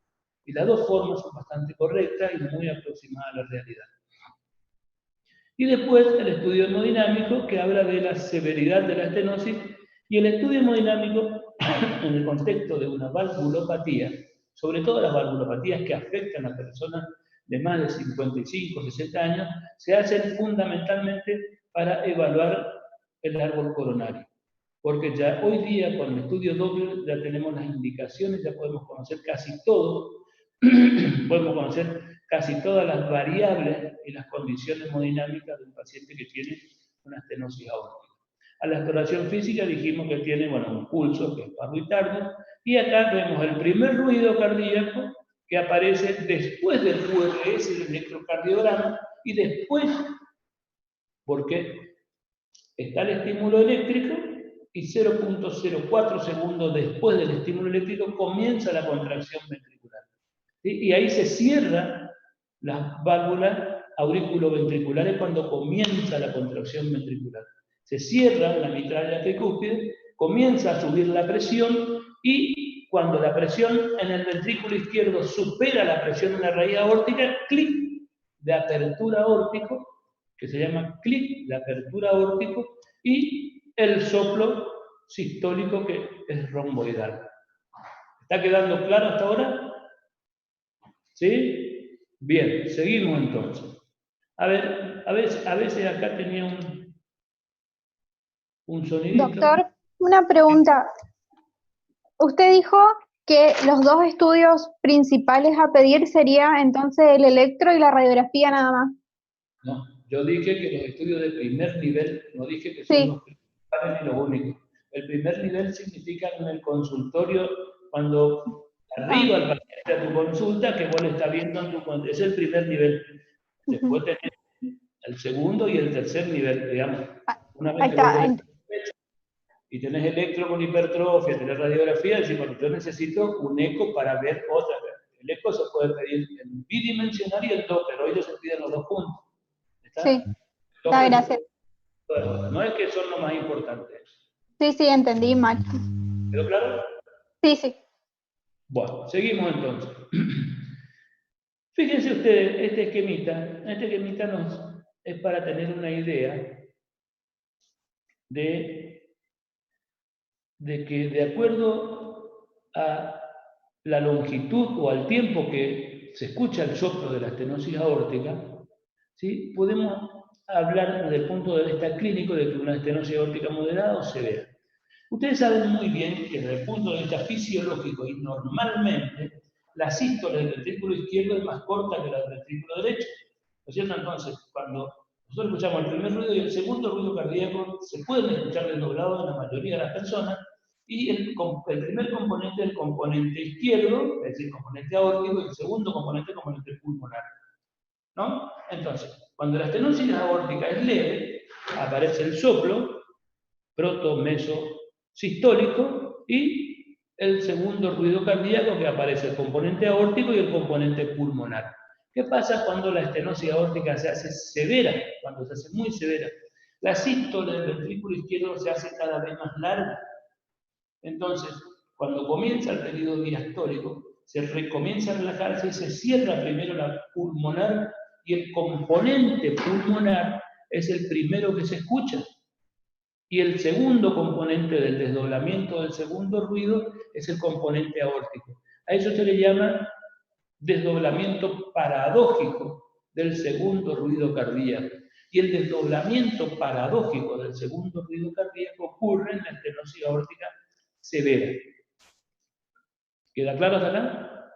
Y las dos formas son bastante correctas y muy aproximadas a la realidad. Y después el estudio hemodinámico, que habla de la severidad de la estenosis, y el estudio hemodinámico, en el contexto de una valvulopatía, sobre todo las valvulopatías que afectan a personas de más de 55 o 60 años, se hacen fundamentalmente para evaluar el árbol coronario. Porque ya hoy día, con el estudio Doppler, ya tenemos las indicaciones, ya podemos conocer casi todo, podemos conocer casi todas las variables y las condiciones hemodinámicas de un paciente que tiene una estenosis aórtica. A la exploración física dijimos que tiene, bueno, un pulso, que es parvitardo, y acá vemos el primer ruido cardíaco que aparece después del QRS, el electrocardiograma, y después, porque está el estímulo eléctrico, y 0.04 segundos después del estímulo eléctrico comienza la contracción ventricular. ¿Sí? Y ahí se cierran las válvulas auriculoventriculares cuando comienza la contracción ventricular. Se cierra la mitral y la tricúspide, comienza a subir la presión y cuando la presión en el ventrículo izquierdo supera la presión en la raíz aórtica, clic de apertura aórtico, que se llama clic de apertura aórtico, y el soplo sistólico que es romboidal. ¿Está quedando claro hasta ahora? ¿Sí? Bien, seguimos entonces. A veces acá tenía un sonidito. Doctor, una pregunta. Usted dijo que los dos estudios principales a pedir sería entonces el electro y la radiografía nada más. No, yo dije que los estudios de primer nivel, no dije que son los principales ni los únicos. El primer nivel significa en el consultorio, cuando arriba al paciente a tu consulta, que vos le estás viendo en tu consulta. Es el primer nivel. Después tenés el segundo y el tercer nivel, digamos. Una vez que vos tenés y tenés electro con hipertrofia, tenés radiografía, decís, bueno, yo necesito un eco para ver otra. El eco se puede pedir en bidimensional y el Doppler. Hoy se piden los dos juntos. ¿Está? Sí, está, gracias. No es que son lo más importante. Sí, entendí, Max. ¿Quedó claro? Sí. Bueno, seguimos entonces. Fíjense ustedes, este esquemita es para tener una idea de que de acuerdo a la longitud o al tiempo que se escucha el soplo de la estenosis aórtica, ¿sí? Podemos hablar desde el punto de vista clínico de que una estenosis aórtica moderada o severa. Ustedes saben muy bien que desde el punto de vista fisiológico y normalmente la sístole del ventrículo izquierdo es más corta que la del ventrículo derecho. ¿No es cierto? Entonces, cuando nosotros escuchamos el primer ruido y el segundo ruido cardíaco, se pueden escuchar desdoblados en la mayoría de las personas, Y el primer componente es el componente izquierdo, es decir, componente aórtico, y el segundo componente es el componente pulmonar, ¿no? Entonces, cuando la estenosis aórtica es leve, aparece el soplo, proto-meso-sistólico, y el segundo ruido cardíaco, que aparece el componente aórtico y el componente pulmonar. ¿Qué pasa cuando la estenosis aórtica se hace severa? Cuando se hace muy severa. La sístole del ventrículo izquierdo se hace cada vez más larga. Entonces, cuando comienza el periodo diastólico, se comienza a relajarse y se cierra primero la pulmonar, y el componente pulmonar es el primero que se escucha. Y el segundo componente del desdoblamiento del segundo ruido es el componente aórtico. A eso se le llama desdoblamiento paradójico del segundo ruido cardíaco. Y el desdoblamiento paradójico del segundo ruido cardíaco ocurre en la estenosis aórtica severa. ¿Queda claro hasta acá?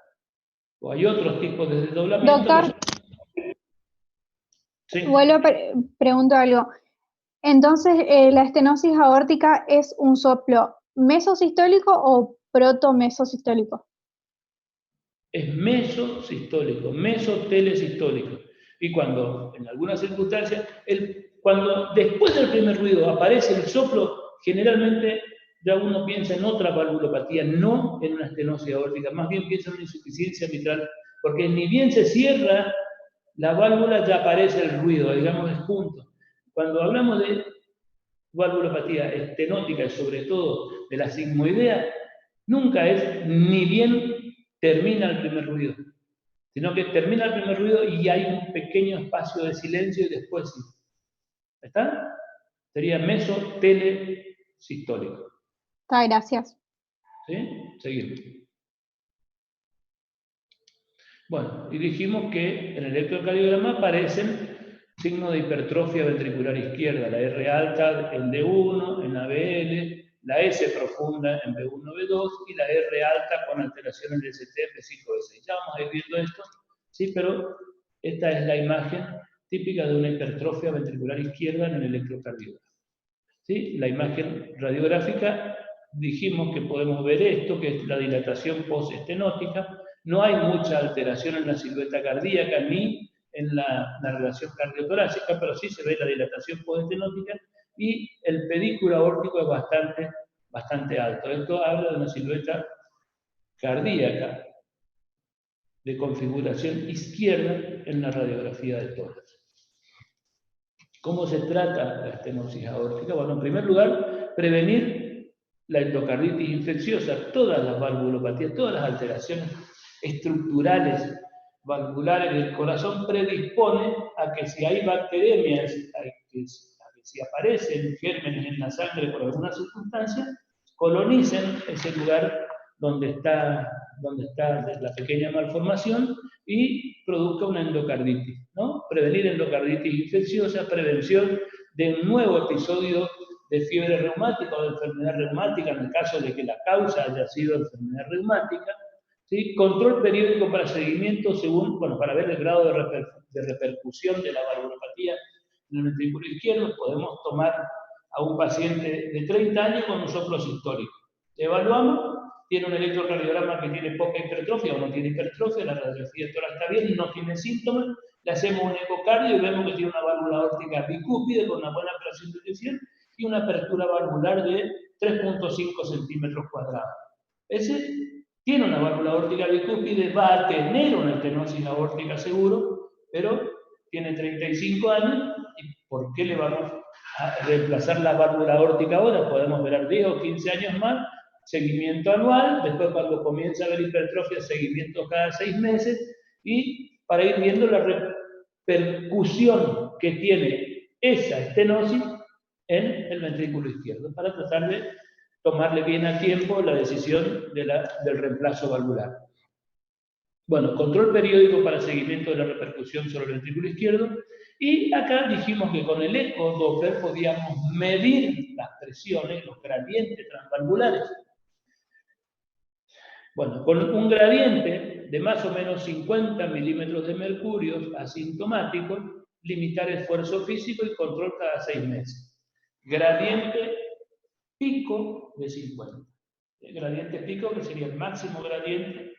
¿O hay otros tipos de desdoblamiento? Doctor, sí. Pregunto algo. Entonces, ¿la estenosis aórtica es un soplo mesosistólico o protomesosistólico? Es mesosistólico, mesotelesistólico. Y cuando, en algunas circunstancias, cuando después del primer ruido aparece el soplo, generalmente ya uno piensa en otra valvulopatía, no en una estenosis aórtica, más bien piensa en una insuficiencia mitral, porque ni bien se cierra la válvula ya aparece el ruido, digamos, es punto. Cuando hablamos de valvulopatía estenótica y sobre todo de la sigmoidea, nunca es ni bien termina el primer ruido, sino que termina el primer ruido y hay un pequeño espacio de silencio y después sí. ¿Está? Sería mesotelesistólico. Está, gracias. ¿Sí? Seguimos. Bueno, y dijimos que en el electrocardiograma aparecen signos de hipertrofia ventricular izquierda, la R alta en D1, en ABL, la S profunda en B1, B2 y la R alta con alteración en ST, B5, B6. Ya vamos a ir viendo esto, ¿sí? Pero esta es la imagen típica de una hipertrofia ventricular izquierda en el electrocardiograma. ¿Sí? La imagen radiográfica, dijimos que podemos ver esto, que es la dilatación postestenótica. No hay mucha alteración en la silueta cardíaca ni en la relación cardiotorácica, pero sí se ve la dilatación postestenótica y el pedículo aórtico es bastante alto. Esto habla de una silueta cardíaca de configuración izquierda en la radiografía de tórax. ¿Cómo se trata la estenosis aórtica? Bueno, en primer lugar, prevenir la endocarditis infecciosa, todas las valvulopatías, todas las alteraciones estructurales valvulares del corazón predispone a que si hay bacteremias, a que si aparecen gérmenes en la sangre por alguna circunstancia, colonicen ese lugar donde está la pequeña malformación y produzca una endocarditis, ¿no? Prevenir endocarditis infecciosa, prevención de un nuevo episodio de fiebre reumática o de enfermedad reumática, en el caso de que la causa haya sido enfermedad reumática, ¿sí? Control periódico para seguimiento para ver el grado de repercusión de la valvulopatía en el ventrículo izquierdo. Podemos tomar a un paciente de 30 años con un soplo sistólico. Evaluamos, tiene un electrocardiograma que tiene poca hipertrofia o no tiene hipertrofia, la radiografía de tórax está bien, no tiene síntomas, le hacemos un ecocardio y vemos que tiene una válvula aórtica bicúspide con una buena presión de tensión y una apertura valvular de 3.5 centímetros cuadrados. Ese tiene una válvula aórtica bicúspide, va a tener una estenosis aórtica seguro, pero tiene 35 años, ¿y por qué le vamos a reemplazar la válvula aórtica ahora? Podemos ver 10 o 15 años más, seguimiento anual, después cuando comienza a haber hipertrofia, seguimiento cada 6 meses, y para ir viendo la repercusión que tiene esa estenosis en el ventrículo izquierdo, para tratar de tomarle bien a tiempo la decisión del reemplazo valvular. Bueno, control periódico para seguimiento de la repercusión sobre el ventrículo izquierdo. Y acá dijimos que con el eco Doppler podíamos medir las presiones, los gradientes transvalvulares. Bueno, con un gradiente de más o menos 50 milímetros de mercurio asintomático, limitar esfuerzo físico y control cada 6 meses. Gradiente pico de 50. El gradiente pico, que sería el máximo gradiente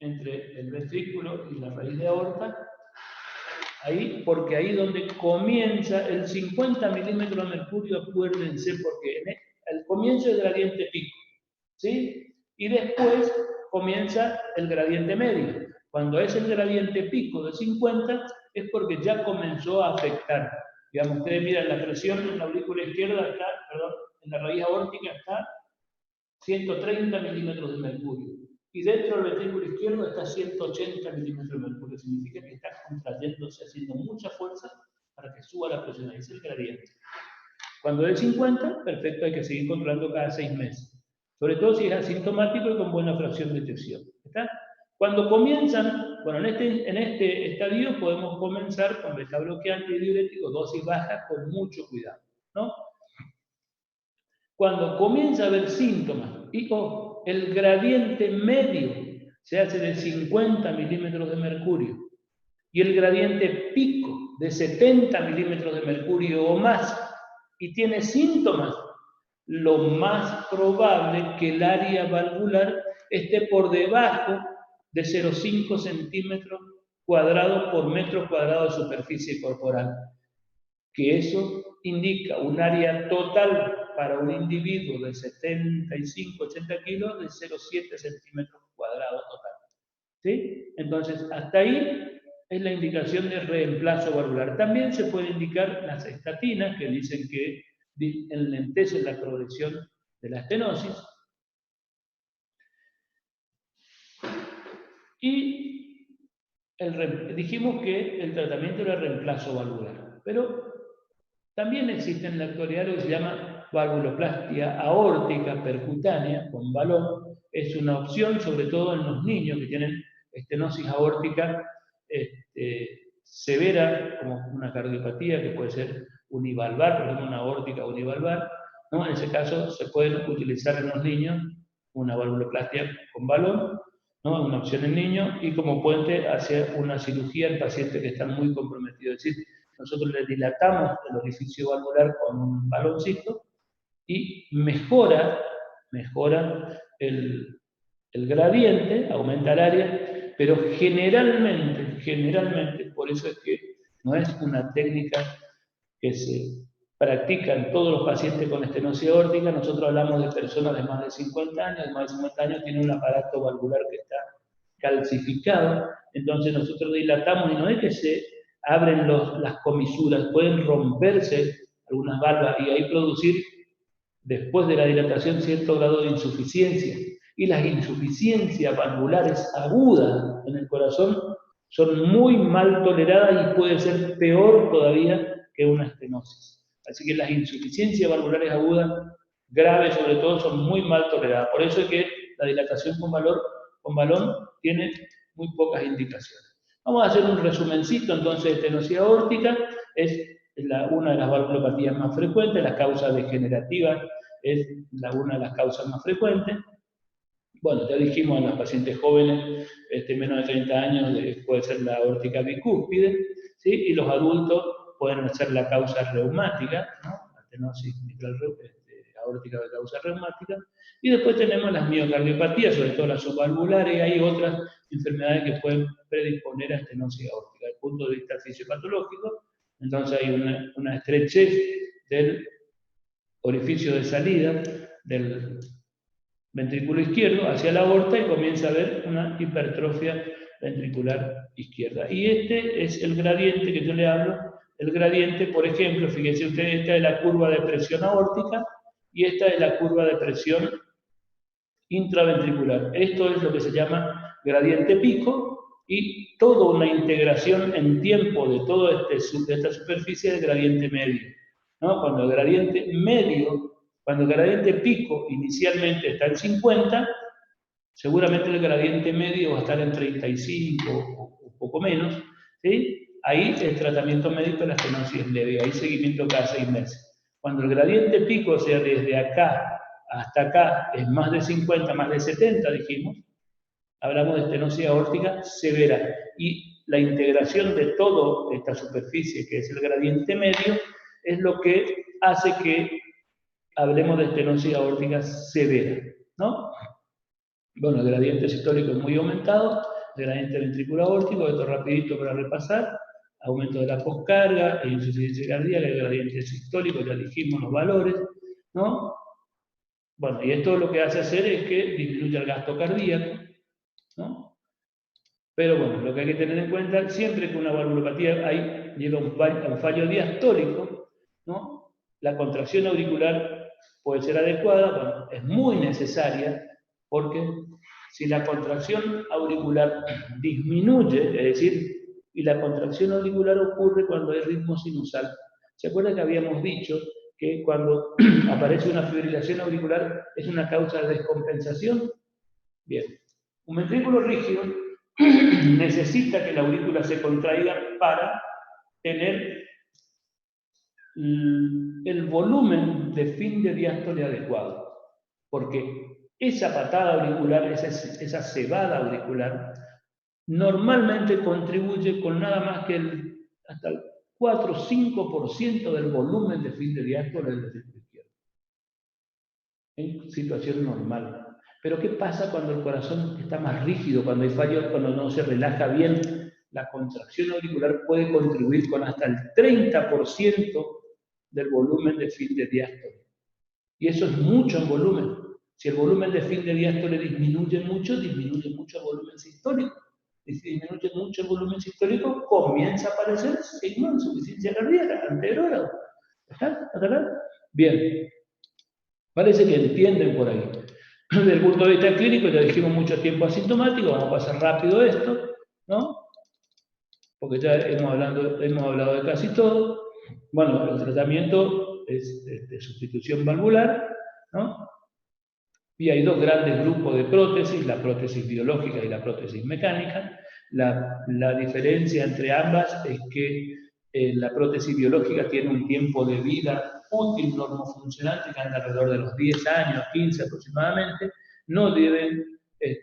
entre el ventrículo y la raíz de aorta, ahí, porque ahí donde comienza el 50 milímetros de mercurio, acuérdense, porque en el comienzo es el gradiente pico, ¿sí? Y después comienza el gradiente medio. Cuando es el gradiente pico de 50, es porque ya comenzó a afectar. Digamos, ustedes miran la presión en la aurícula izquierda, está, perdón, en la raíz aórtica está 130 milímetros de mercurio. Y dentro del ventrículo izquierdo está 180 milímetros de mercurio. Significa que está contrayéndose, haciendo mucha fuerza para que suba la presión. Ahí es el gradiente. Cuando es 50, perfecto, hay que seguir controlando cada 6 meses. Sobre todo si es asintomático y con buena fracción de detección. ¿Está? Cuando comienzan, bueno, en este estadio podemos comenzar con beta bloqueante y diurético, dosis baja, con mucho cuidado, ¿no? Cuando comienza a haber síntomas y el gradiente medio se hace de 50 milímetros de mercurio y el gradiente pico de 70 milímetros de mercurio o más y tiene síntomas, lo más probable es que el área valvular esté por debajo de 0,5 centímetros cuadrados por metro cuadrado de superficie corporal, que eso indica un área total para un individuo de 75-80 kilos de 0,7 centímetros cuadrados total. ¿Sí? Entonces, hasta ahí es la indicación de reemplazo valvular. También se puede indicar las estatinas, que dicen que enlentecen la progresión de la estenosis. Y dijimos que el tratamiento era reemplazo valvular, pero también existe en la actualidad lo que se llama valvuloplastia aórtica percutánea con balón. Es una opción, sobre todo en los niños que tienen estenosis aórtica severa, como una cardiopatía que puede ser univalvar, por ejemplo, una aórtica univalvar, ¿no? En ese caso se puede utilizar en los niños una valvuloplastia con balón, ¿no? Una opción en niños, y como puente hacia una cirugía en pacientes que están muy comprometidos. Es decir, nosotros le dilatamos el orificio valvular con un baloncito y mejora el gradiente, aumenta el área, pero generalmente, por eso es que no es una técnica que se practica en todos los pacientes con estenosis aórtica. Nosotros hablamos de personas de más de 50 años, de más de 50 años tienen un aparato valvular que está calcificado, entonces nosotros dilatamos y no es que se abren las comisuras, pueden romperse algunas valvas y ahí producir, después de la dilatación, cierto grado de insuficiencia. Y las insuficiencias valvulares agudas en el corazón son muy mal toleradas y puede ser peor todavía que una estenosis. Así que las insuficiencias valvulares agudas, graves sobre todo, son muy mal toleradas. Por eso es que la dilatación con balón tiene muy pocas indicaciones. Vamos a hacer un resumencito entonces de estenosis aórtica. Es una de las valvulopatías más frecuentes, la causa degenerativa es una de las causas más frecuentes. Bueno, ya dijimos en los pacientes jóvenes, menos de 30 años, puede ser la aórtica bicúspide, ¿sí? Y los adultos pueden ser la causa reumática, ¿no? Estenosis mitral aórtica de causa reumática. Y después tenemos las miocardiopatías, sobre todo las subvalvulares, y hay otras enfermedades que pueden predisponer a estenosis aórtica. Desde el punto de vista fisiopatológico, entonces hay una estrechez del orificio de salida del ventrículo izquierdo hacia la aorta y comienza a haber una hipertrofia ventricular izquierda. Y este es el gradiente que yo le hablo. El gradiente, por ejemplo, fíjense ustedes, esta es la curva de presión aórtica y esta es la curva de presión intraventricular. Esto es lo que se llama gradiente pico y toda una integración en tiempo de toda esta superficie de gradiente medio, ¿no? Cuando el gradiente pico inicialmente está en 50, seguramente el gradiente medio va a estar en 35 o poco menos, ¿sí? Ahí el tratamiento médico de la estenosis es leve, hay seguimiento cada 6 meses. Cuando el gradiente pico, o sea, desde acá hasta acá, es más de 50, más de 70, dijimos, hablamos de estenosis aórtica severa. Y la integración de toda esta superficie, que es el gradiente medio, es lo que hace que hablemos de estenosis aórtica severa. ¿no? Bueno, el gradiente sistólico es muy aumentado, el gradiente ventricular aórtico, esto rapidito para repasar, aumento de la poscarga, e insuficiencia cardíaca, el gradiente sistólico, ya dijimos los valores, ¿no? Bueno, y esto lo que hace hacer es que disminuye el gasto cardíaco, ¿no? Pero bueno, lo que hay que tener en cuenta, siempre que una valvulopatía llega a un fallo diastólico, ¿no? La contracción auricular puede ser adecuada, bueno, es muy necesaria, porque si la contracción auricular disminuye, es decir, y la contracción auricular ocurre cuando hay ritmo sinusal. ¿Se acuerdan que habíamos dicho que cuando aparece una fibrilación auricular es una causa de descompensación? Bien, un ventrículo rígido necesita que la aurícula se contraiga para tener el volumen de fin de diástole adecuado. Porque esa patada auricular, esa cebada auricular, normalmente contribuye con nada más que hasta el 4 o 5% del volumen de fin de diástole del ventrículo izquierdo. En situación normal. Pero ¿qué pasa cuando el corazón está más rígido, cuando hay fallos, cuando no se relaja bien? La contracción auricular puede contribuir con hasta el 30% del volumen de fin de diástole. Y eso es mucho en volumen. Si el volumen de fin de diástole disminuye mucho el volumen sistólico. Y si disminuye mucho el volumen sistólico, comienza a aparecer signo de insuficiencia cardíaca, antegrado. ¿Está? Bien. Parece que entienden por ahí. Desde el punto de vista clínico, ya dijimos mucho tiempo asintomático, vamos a pasar rápido esto, ¿no? Porque ya hemos hablado de casi todo. Bueno, el tratamiento es de sustitución valvular, ¿no? Y hay dos grandes grupos de prótesis, la prótesis biológica y la prótesis mecánica. La diferencia entre ambas es que la prótesis biológica tiene un tiempo de vida útil normofuncional que anda alrededor de los 10 años, 15 aproximadamente. No deben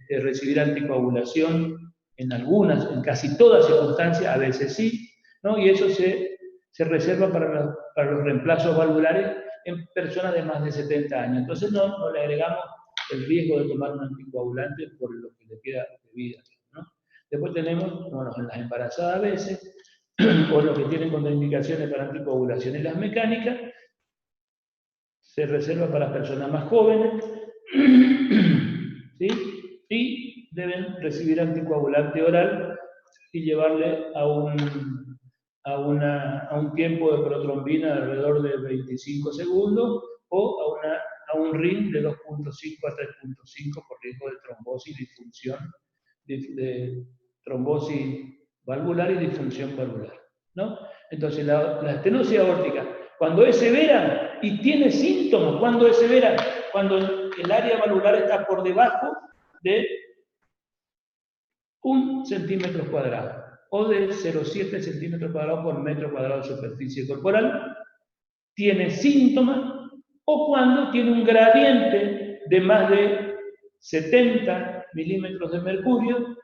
recibir anticoagulación en casi todas circunstancias, a veces sí, ¿no? Y eso se reserva para los reemplazos valvulares en personas de más de 70 años. Entonces no le agregamos el riesgo de tomar un anticoagulante por lo que le queda de vida, ¿no? Después tenemos, bueno, en las embarazadas a veces, o los que tienen contraindicaciones para anticoagulaciones, las mecánicas, se reserva para personas más jóvenes, ¿sí? Y deben recibir anticoagulante oral y llevarle a un tiempo de protrombina de alrededor de 25 segundos o a un RIN de 2.5 a 3.5 por riesgo de trombosis y disfunción, de trombosis valvular y disfunción valvular, ¿no? Entonces, la estenosis aórtica, cuando es severa y tiene síntomas, cuando es severa, cuando el área valvular está por debajo de 1 centímetro cuadrado o de 0,7 centímetros cuadrados por metro cuadrado de superficie corporal, tiene síntomas, o cuando tiene un gradiente de más de 70 milímetros de mercurio.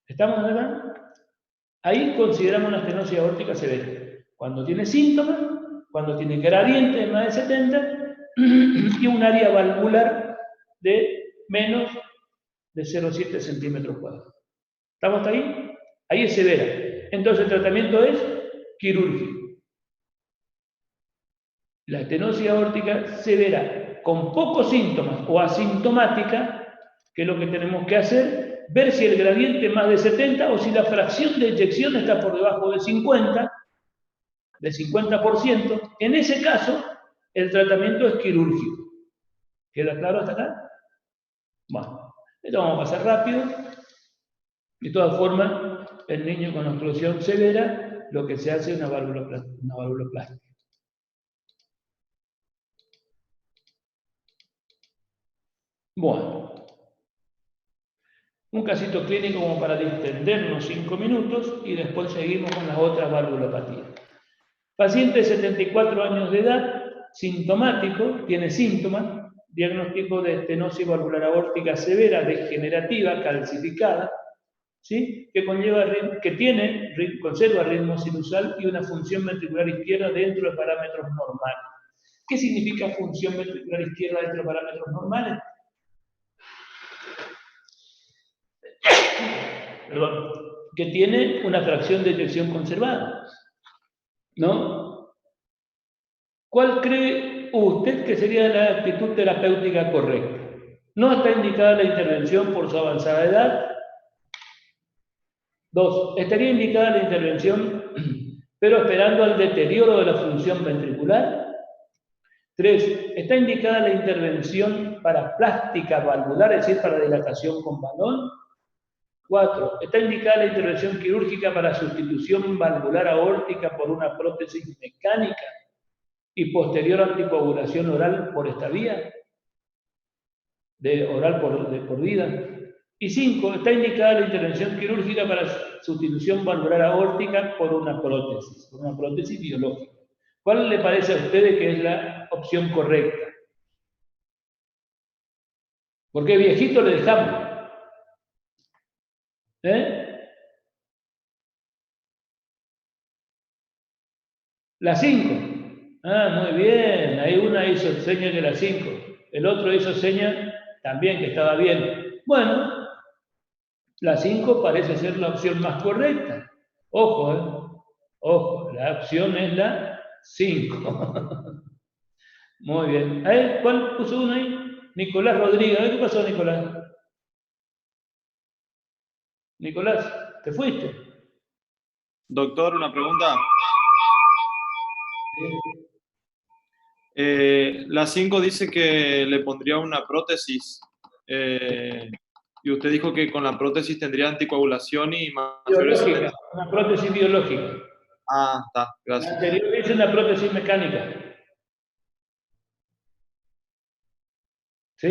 ¿Estamos acá? Ahí consideramos una estenosis aórtica severa. Cuando tiene síntomas, cuando tiene gradiente de más de 70 y un área valvular de menos de 0,7 centímetros cuadrados. ¿Estamos hasta ahí? Ahí es severa. Entonces el tratamiento es quirúrgico. La estenosis aórtica severa con pocos síntomas o asintomática, que es lo que tenemos que hacer, ver si el gradiente es más de 70 o si la fracción de eyección está por debajo de 50%. En ese caso, el tratamiento es quirúrgico. ¿Queda claro hasta acá? Bueno, esto vamos a pasar rápido. De todas formas, el niño con obstrucción severa, lo que se hace es una valvuloplastia. Bueno, un casito clínico como para distendernos 5 minutos y después seguimos con las otras valvulopatías. Paciente de 74 años de edad, sintomático, tiene síntomas, diagnóstico de estenosis valvular aórtica severa, degenerativa, calcificada, ¿sí? Conserva ritmo sinusal y una función ventricular izquierda dentro de parámetros normales. ¿Qué significa función ventricular izquierda dentro de parámetros normales? Perdón, que tiene una fracción de eyección conservada, ¿no? ¿Cuál cree usted que sería la actitud terapéutica correcta? No está indicada la intervención por su avanzada edad. 2. Estaría indicada la intervención, pero esperando al deterioro de la función ventricular. 3. Está indicada la intervención para plástica valvular, es decir, para dilatación con balón. 4. Está indicada la intervención quirúrgica para sustitución valvular aórtica por una prótesis mecánica y posterior anticoagulación oral por esta vía, oral por vida. Y 5. Está indicada la intervención quirúrgica para sustitución valvular aórtica por una prótesis biológica. ¿Cuál le parece a ustedes que es la opción correcta? Porque viejito le dejamos. La 5. Ah, muy bien. Ahí una hizo seña que la 5. El otro hizo seña también que estaba bien. Bueno, la 5 parece ser la opción más correcta. Ojo, ojo, la opción es la 5. Muy bien. ¿Cuál puso uno ahí? Nicolás Rodríguez. ¿Qué pasó, Nicolás? Nicolás, ¿te fuiste? Doctor, una pregunta. La 5 dice que le pondría una prótesis. Y usted dijo que con la prótesis tendría anticoagulación y biológica, una prótesis biológica. Ah, está, gracias. La anterior es una prótesis mecánica. ¿Sí?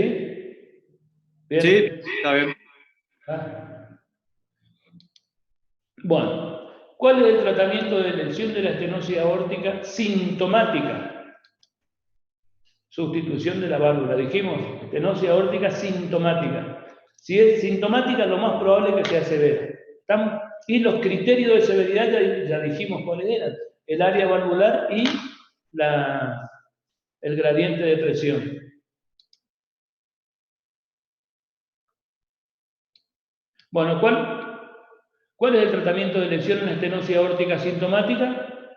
¿Bien? Sí, está bien. Bueno, ¿cuál es el tratamiento de lesión de la estenosis aórtica sintomática? Sustitución de la válvula. Dijimos, estenosis aórtica sintomática. Si es sintomática, lo más probable es que sea severa. Y los criterios de severidad ya dijimos cuáles eran. El área valvular y el gradiente de presión. Bueno, ¿cuál es el tratamiento de lesión en estenosis aórtica sintomática?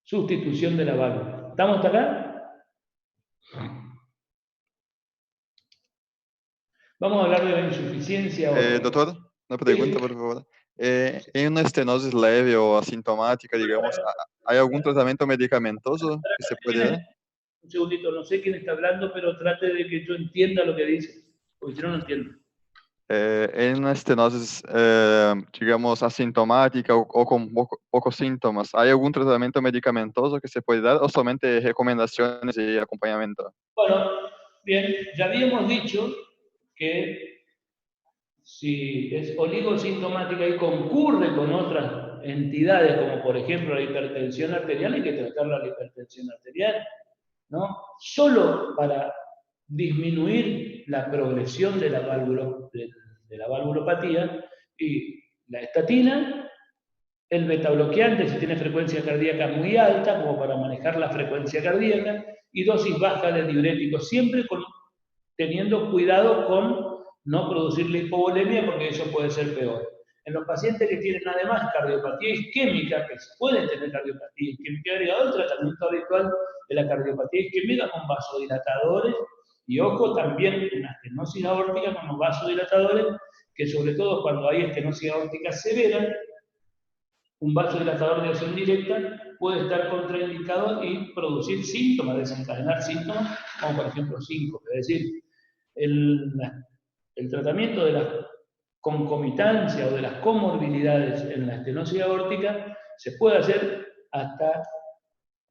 Sustitución de la válvula. ¿Estamos hasta acá? Vamos a hablar de la insuficiencia aórtica. Doctor, una pregunta, por favor. En una estenosis leve o asintomática, digamos, ¿hay algún tratamiento medicamentoso que se puede dar? Un segundito, no sé quién está hablando, pero trate de que yo entienda lo que dice, porque si no, no entiendo. En una estenosis, digamos, asintomática o con pocos síntomas, ¿hay algún tratamiento medicamentoso que se puede dar o solamente recomendaciones y acompañamiento? Bueno, bien, ya habíamos dicho que si es oligosintomática y concurre con otras entidades, como por ejemplo la hipertensión arterial, hay que tratar la hipertensión arterial, ¿no? Solo para disminuir la progresión de la valvulopatía y la estatina, el betabloqueante si tiene frecuencia cardíaca muy alta, como para manejar la frecuencia cardíaca, y dosis baja de diuréticos, siempre teniendo cuidado con no producir la hipovolemia, porque eso puede ser peor. En los pacientes que tienen además cardiopatía isquémica, que pueden tener cardiopatía isquémica agregada, el tratamiento habitual de la cardiopatía isquémica con vasodilatadores, y ojo también en la estenosis aórtica con los vasodilatadores, que sobre todo cuando hay estenosis aórtica severa, un vasodilatador de acción directa puede estar contraindicado y producir síntomas, desencadenar síntomas, como por ejemplo síncope. Es decir, el tratamiento de la concomitancia o de las comorbilidades en la estenosis aórtica se puede hacer hasta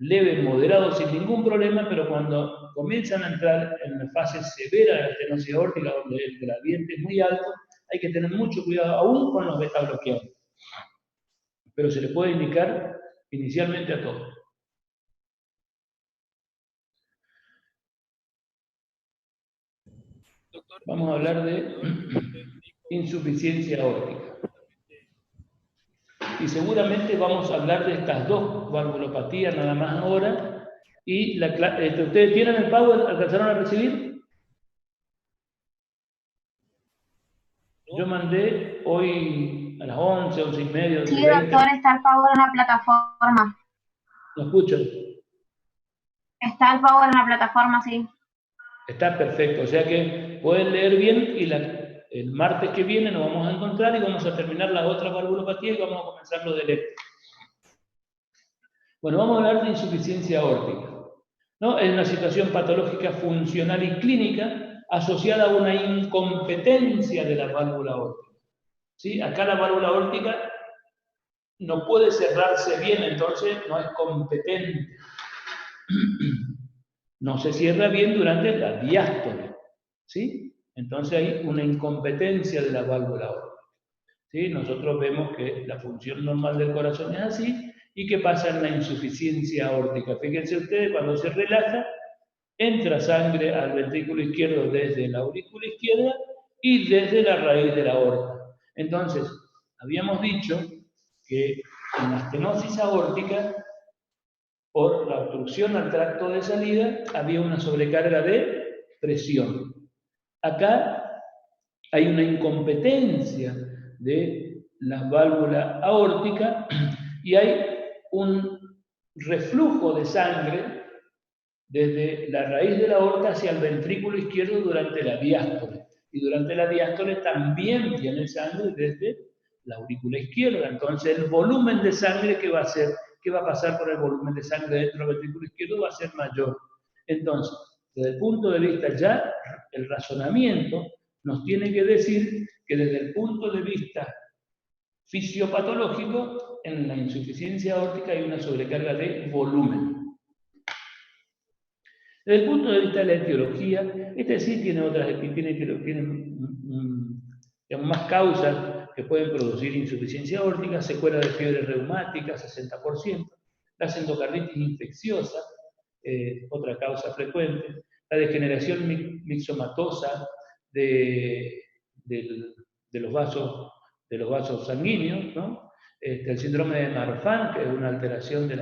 leve, moderado, sin ningún problema, pero cuando comienzan a entrar en la fase severa de la estenosis aórtica, donde el gradiente es muy alto, hay que tener mucho cuidado, aún con los beta bloqueadores. Pero se le puede indicar inicialmente a todos. Vamos a hablar de insuficiencia aórtica. Y seguramente vamos a hablar de estas dos valvulopatías nada más ahora, Y ¿ustedes tienen el Power? ¿Alcanzaron a recibir? Yo mandé hoy a las 11, 11:30, Sí, 11:20. doctor, está el Power en la plataforma. ¿No escucho? Está el Power en la plataforma, sí. Está perfecto, o sea que pueden leer bien y el martes que viene nos vamos a encontrar y vamos a terminar la otra valvulopatía y vamos a comenzar lo del electro. Bueno, vamos a hablar de insuficiencia aórtica, ¿no? Es una situación patológica funcional y clínica asociada a una incompetencia de la válvula aórtica. ¿Sí? Acá la válvula aórtica no puede cerrarse bien, entonces no es competente. No se cierra bien durante la diástole, ¿sí? Entonces hay una incompetencia de la válvula aórtica, ¿sí? Nosotros vemos que la función normal del corazón es así, y que pasa en la insuficiencia aórtica. Fíjense ustedes, cuando se relaja, entra sangre al ventrículo izquierdo desde la aurícula izquierda y desde la raíz de la aorta. Entonces, habíamos dicho que en la estenosis aórtica, por la obstrucción al tracto de salida, había una sobrecarga de presión. Acá hay una incompetencia de la válvula aórtica y hay un reflujo de sangre desde la raíz de la aorta hacia el ventrículo izquierdo durante la diástole. Y durante la diástole también viene sangre desde la aurícula izquierda. Entonces el volumen de sangre que va a pasar por el volumen de sangre dentro del ventrículo izquierdo va a ser mayor. Entonces, desde el punto de vista ya, el razonamiento nos tiene que decir que desde el punto de vista fisiopatológico, en la insuficiencia aórtica hay una sobrecarga de volumen. Desde el punto de vista de la etiología, este sí tiene más causas que pueden producir insuficiencia aórtica, secuela de fiebre reumática, 60%, la endocarditis infecciosa, otra causa frecuente, la degeneración mixomatosa de los vasos sanguíneos, ¿no? El síndrome de Marfan, que es una alteración de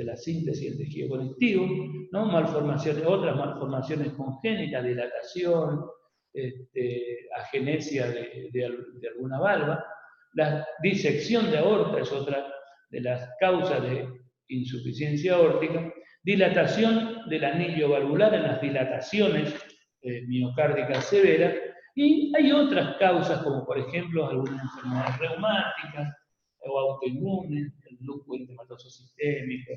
la síntesis del tejido conectivo, ¿no? Otras malformaciones congénitas, dilatación, agenesia de alguna valva. La disección de aorta es otra de las causas de insuficiencia aórtica. Dilatación del anillo valvular en las dilataciones miocárdicas severas. Y hay otras causas, como por ejemplo algunas enfermedades reumáticas o autoinmunes, el lupus eritematoso sistémico,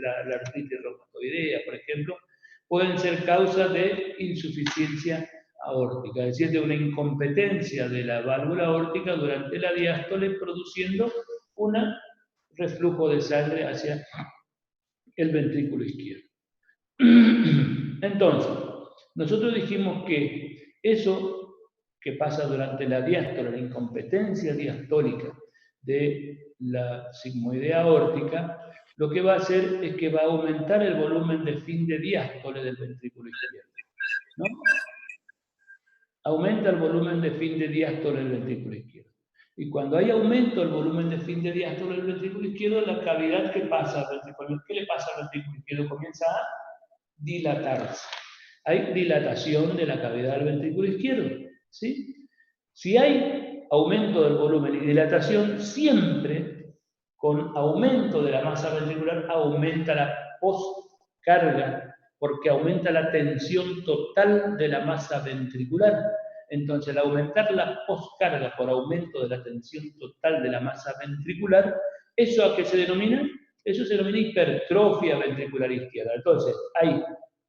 la artritis reumatoidea, por ejemplo, pueden ser causas de insuficiencia aórtica, es decir, de una incompetencia de la válvula aórtica durante la diástole, produciendo un reflujo de sangre hacia el ventrículo izquierdo. Entonces, nosotros dijimos que eso que pasa durante la diástole, la incompetencia diastólica de la sigmoidea aórtica, lo que va a hacer es que va a aumentar el volumen de fin de diástole del ventrículo izquierdo, ¿no? Aumenta el volumen de fin de diástole del ventrículo izquierdo. Y cuando hay aumento del volumen de fin de diástole del ventrículo izquierdo, la cavidad que pasa al ventrículo, ¿qué le pasa al ventrículo izquierdo? Comienza a dilatarse. Hay dilatación de la cavidad del ventrículo izquierdo, ¿sí? Si hay aumento del volumen y dilatación, siempre con aumento de la masa ventricular aumenta la postcarga, porque aumenta la tensión total de la masa ventricular. Entonces, al aumentar la postcarga por aumento de la tensión total de la masa ventricular, ¿eso a qué se denomina? Eso se denomina hipertrofia ventricular izquierda. Entonces, hay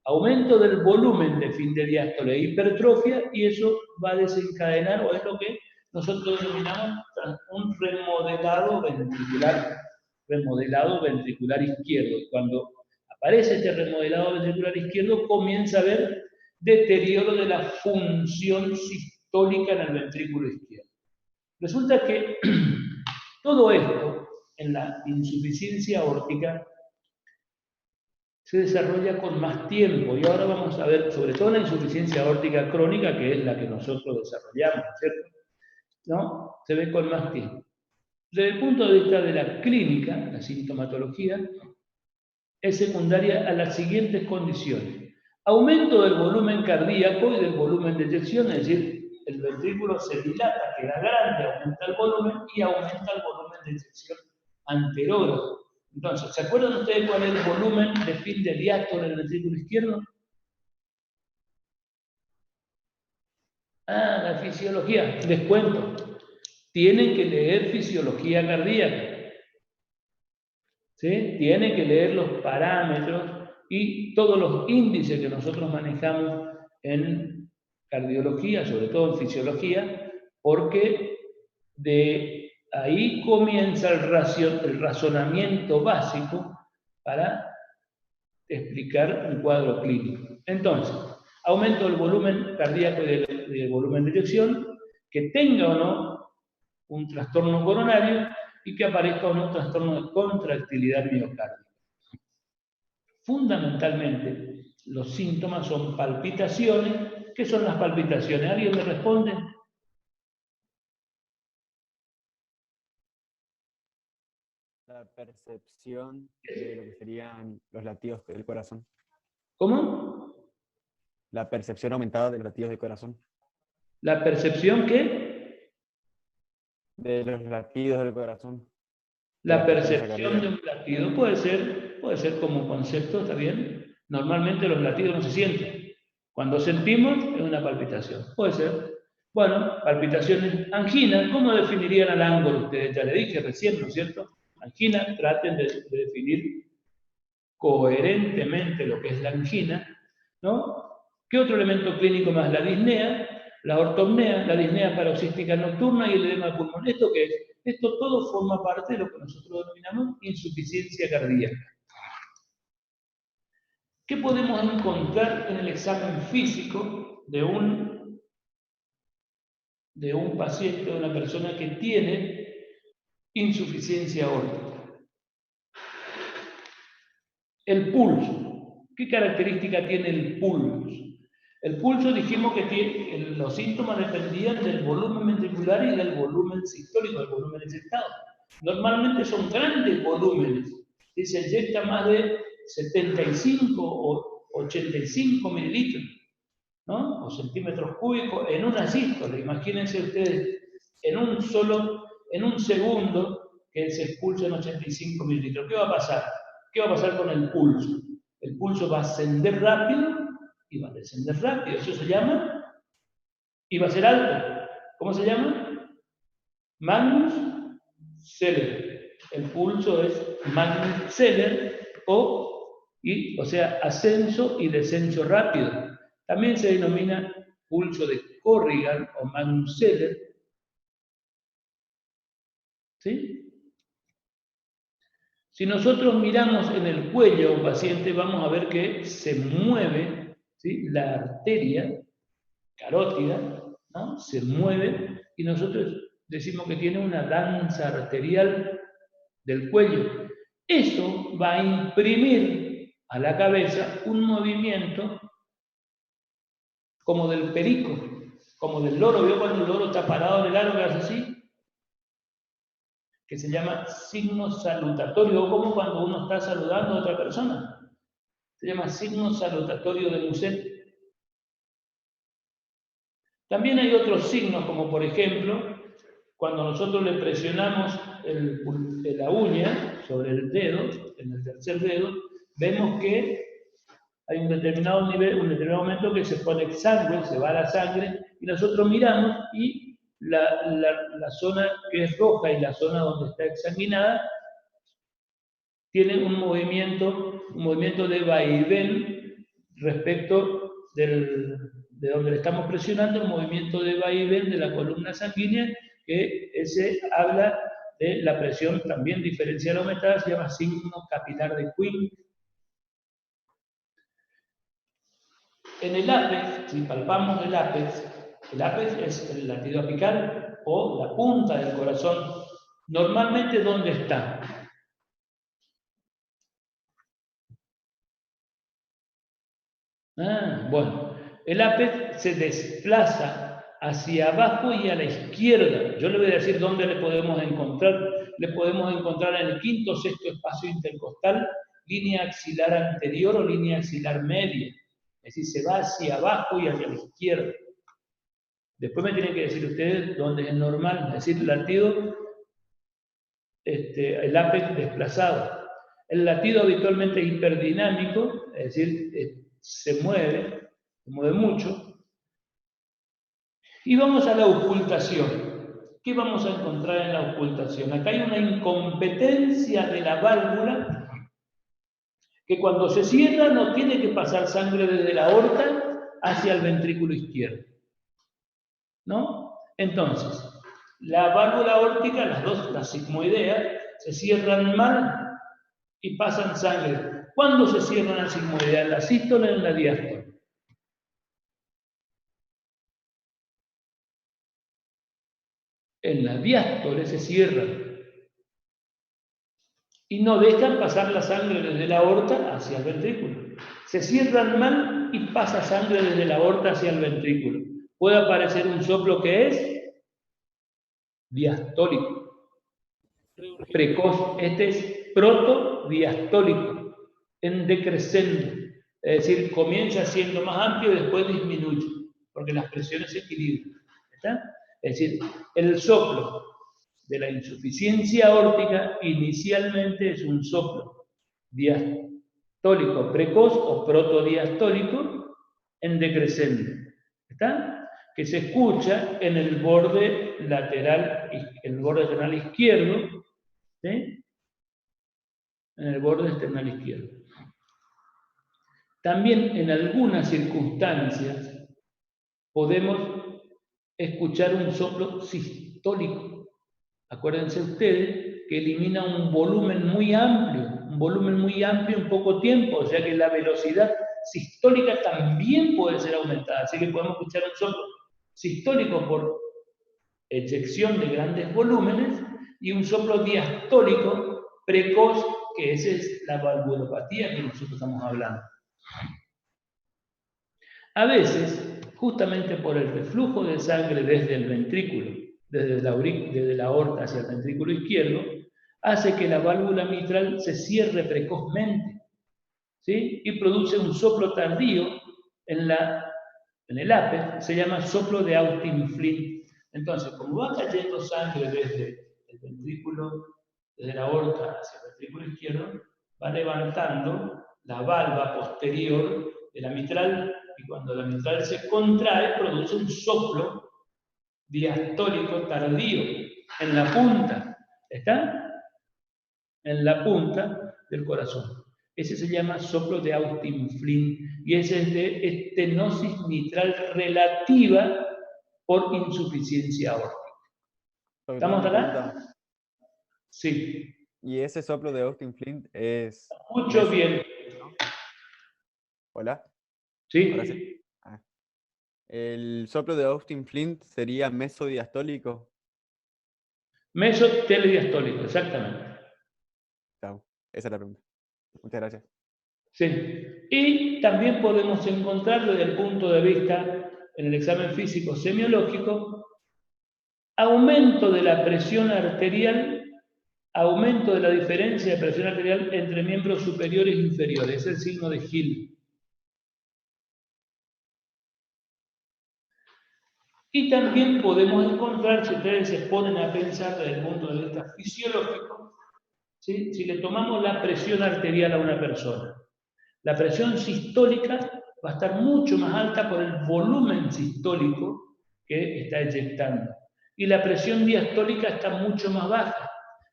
aumento del volumen de fin de diástole e hipertrofia, y eso va a desencadenar, o es lo que nosotros denominamos un remodelado ventricular izquierdo. Cuando aparece este remodelado ventricular izquierdo, comienza a haber deterioro de la función sistólica en el ventrículo izquierdo. Resulta que todo esto en la insuficiencia aórtica se desarrolla con más tiempo, y ahora vamos a ver, sobre todo la insuficiencia aórtica crónica, que es la que nosotros desarrollamos, ¿cierto? ¿No? Se ve con más tiempo. Desde el punto de vista de la clínica, la sintomatología, es secundaria a las siguientes condiciones. Aumento del volumen cardíaco y del volumen de eyección, es decir, el ventrículo se dilata, queda grande, aumenta el volumen y aumenta el volumen de eyección anterógrado. Entonces, ¿se acuerdan ustedes cuál es el volumen de fin de diástole en el ventrículo izquierdo? Ah, la fisiología, les cuento. Tienen que leer fisiología cardíaca. ¿Sí? Tienen que leer los parámetros y todos los índices que nosotros manejamos en cardiología, sobre todo en fisiología, porque de ahí comienza el razonamiento básico para explicar un cuadro clínico. Entonces, aumento del volumen cardíaco y del volumen de eyección, que tenga o no un trastorno coronario y que aparezca o no un trastorno de contractilidad miocárdica. Fundamentalmente, los síntomas son palpitaciones. ¿Qué son las palpitaciones? ¿Alguien me responde? La percepción de lo que serían los latidos del corazón. ¿Cómo? La percepción aumentada de los latidos del corazón. ¿La percepción qué? De los latidos del corazón. La percepción de un latido puede ser como concepto, ¿está bien? Normalmente los latidos no se sienten. Cuando sentimos es una palpitación. Puede ser. Bueno, palpitaciones, angina. ¿Cómo definirían al ángulo ustedes? Ya le dije recién, ¿no es cierto? Angina, traten de definir coherentemente lo que es la angina, ¿no? ¿Qué otro elemento clínico más? La disnea, la ortopnea, la disnea paroxística nocturna y el edema de pulmón. ¿Esto qué es? Esto todo forma parte de lo que nosotros denominamos insuficiencia cardíaca. ¿Qué podemos encontrar en el examen físico de un paciente, de una persona que tiene insuficiencia aórtica? El pulso. ¿Qué característica tiene el pulso? El pulso dijimos que los síntomas dependían del volumen ventricular y del volumen sistólico, del volumen eyectado. Normalmente son grandes volúmenes y se eyecta más de 75 o 85 mililitros, ¿no? O centímetros cúbicos en una sístole. Imagínense ustedes, en un segundo que se expulsen 85 mililitros. ¿Qué va a pasar? ¿Qué va a pasar con el pulso? El pulso va a ascender rápido y va a descender rápido. Eso se llama, y va a ser alto. ¿Cómo se llama? Magnus Celer. El pulso es Magnus Celer, o sea, ascenso y descenso rápido. También se denomina pulso de Corrigan o Magnus Celer. ¿Sí? Si nosotros miramos en el cuello a un paciente, vamos a ver que se mueve, ¿sí?, la arteria carótida, ¿no? Se mueve y nosotros decimos que tiene una danza arterial del cuello. Eso va a imprimir a la cabeza un movimiento como del perico, como del loro. ¿Vio cuando el loro está parado en el árbol que hace así? Que se llama signo salutatorio, o como cuando uno está saludando a otra persona. Se llama signo salutatorio de Muset. También hay otros signos, como por ejemplo, cuando nosotros le presionamos la uña sobre el dedo, en el tercer dedo, vemos que hay un determinado nivel, un determinado momento que se pone sangre, se va la sangre, y nosotros miramos y la zona que es roja y la zona donde está exsanguinada tiene un movimiento de vaivén respecto de donde le estamos presionando, el movimiento de vaivén de la columna sanguínea, que ese habla de la presión también diferencial aumentada, se llama signo capilar de Quinn. En el ápex, si palpamos el ápex es el latido apical o la punta del corazón. Normalmente, ¿dónde está? Bueno, el ápex se desplaza hacia abajo y a la izquierda. Yo le voy a decir dónde le podemos encontrar. Le podemos encontrar en el quinto o sexto espacio intercostal línea axilar anterior o línea axilar media. Es decir, se va hacia abajo y hacia la izquierda. Después me tienen que decir ustedes dónde es normal, es decir, latido, el ápex desplazado. El latido habitualmente es hiperdinámico, es decir, se mueve mucho. Y vamos a la ocultación. ¿Qué vamos a encontrar en la ocultación? Acá hay una incompetencia de la válvula que cuando se cierra no tiene que pasar sangre desde la aorta hacia el ventrículo izquierdo. ¿No? Entonces, la válvula aórtica, las sigmoideas, se cierran mal y pasan sangre. ¿Cuándo se cierran las sigmoideas? ¿En la sístole o en la diástole? En la diástole se cierran. Y no dejan pasar la sangre desde la aorta hacia el ventrículo. Se cierran mal y pasa sangre desde la aorta hacia el ventrículo. Puede aparecer un soplo que es diastólico, precoz. Este es protodiastólico, en decrescendo. Es decir, comienza siendo más amplio y después disminuye, porque las presiones se equilibran. ¿Está? Es decir, el soplo de la insuficiencia aórtica inicialmente es un soplo diastólico precoz o protodiastólico en decrescendo. ¿Está? Que se escucha en el borde lateral, el borde esternal izquierdo, ¿sí? En el borde esternal izquierdo. También en algunas circunstancias podemos escuchar un soplo sistólico. Acuérdense ustedes que elimina un volumen muy amplio en poco tiempo, o sea que la velocidad sistólica también puede ser aumentada, así que podemos escuchar un soplo sistólico por eyección de grandes volúmenes y un soplo diastólico precoz, que esa es la valvulopatía que nosotros estamos hablando. A veces, justamente por el reflujo de sangre desde el ventrículo, desde la aorta hacia el ventrículo izquierdo, hace que la válvula mitral se cierre precozmente, ¿sí? Y produce un soplo tardío en el ápex, se llama soplo de Austin-Flint. Entonces, como va cayendo sangre desde el ventrículo, desde la aorta hacia el ventrículo izquierdo, va levantando la valva posterior de la mitral, y cuando la mitral se contrae, produce un soplo diastólico tardío en la punta. ¿Está? En la punta del corazón. Ese se llama soplo de Austin-Flint y ese es de estenosis mitral relativa por insuficiencia aórtica. ¿Estamos acá? Sí. ¿Y ese soplo de Austin-Flint es...? Mucho bien. ¿Hola? Sí. ¿Ahora sí? Ah. ¿El soplo de Austin-Flint sería mesodiastólico? Mesotelediastólico, exactamente. Chao. Esa es la pregunta. Muchas gracias. Sí. Y también podemos encontrar desde el punto de vista, en el examen físico semiológico, aumento de la presión arterial, aumento de la diferencia de presión arterial entre miembros superiores e inferiores. Es el signo de Hill. Y también podemos encontrar, si ustedes se ponen a pensar desde el punto de vista fisiológico, ¿sí? Si le tomamos la presión arterial a una persona, la presión sistólica va a estar mucho más alta por el volumen sistólico que está eyectando. Y la presión diastólica está mucho más baja.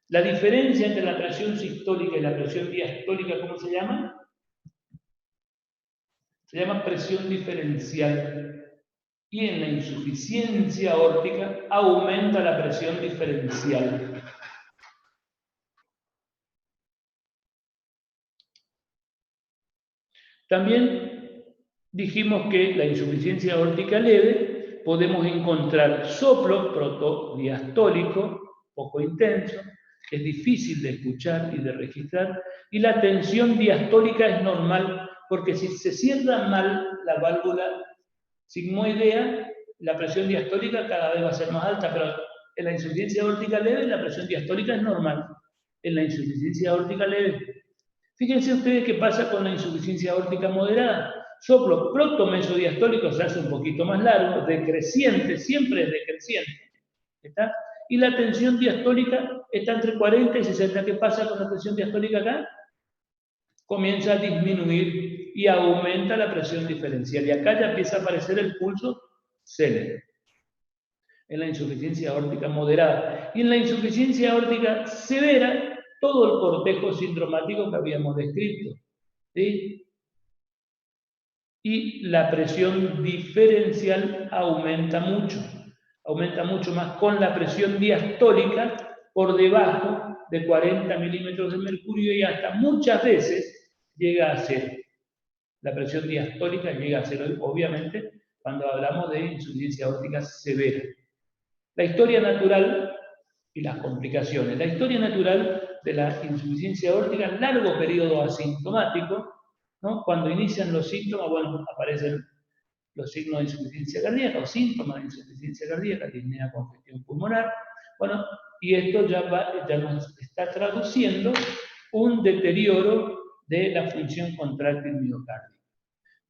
La diferencia entre la presión sistólica y la presión diastólica, ¿cómo se llama? Se llama presión diferencial. Y en la insuficiencia aórtica aumenta la presión diferencial. También dijimos que la insuficiencia aórtica leve podemos encontrar soplo protodiastólico, poco intenso, es difícil de escuchar y de registrar, y la tensión diastólica es normal, porque si se cierra mal la válvula sigmoidea, la presión diastólica cada vez va a ser más alta, pero en la insuficiencia aórtica leve la presión diastólica es normal. En la insuficiencia aórtica leve. Fíjense ustedes qué pasa con la insuficiencia aórtica moderada. Soplo protomesodiastólico se hace un poquito más largo, decreciente, siempre es decreciente. ¿Está? Y la tensión diastólica está entre 40 y 60. ¿Qué pasa con la tensión diastólica acá? Comienza a disminuir y aumenta la presión diferencial. Y acá ya empieza a aparecer el pulso célebre. En la insuficiencia aórtica moderada. Y en la insuficiencia aórtica severa, todo el cortejo sindromático que habíamos descrito. ¿Sí? Y la presión diferencial aumenta mucho más con la presión diastólica por debajo de 40 milímetros de mercurio y hasta muchas veces llega a cero. La presión diastólica llega a cero, obviamente, cuando hablamos de insuficiencia aórtica severa. La historia natural y las complicaciones. La historia natural de la insuficiencia aórtica, largo periodo asintomático, ¿no? Cuando inician los síntomas, bueno, aparecen los signos de insuficiencia cardíaca o síntomas de insuficiencia cardíaca, disnea, congestión pulmonar. Bueno, y esto ya nos está traduciendo un deterioro de la función contráctil miocárdica.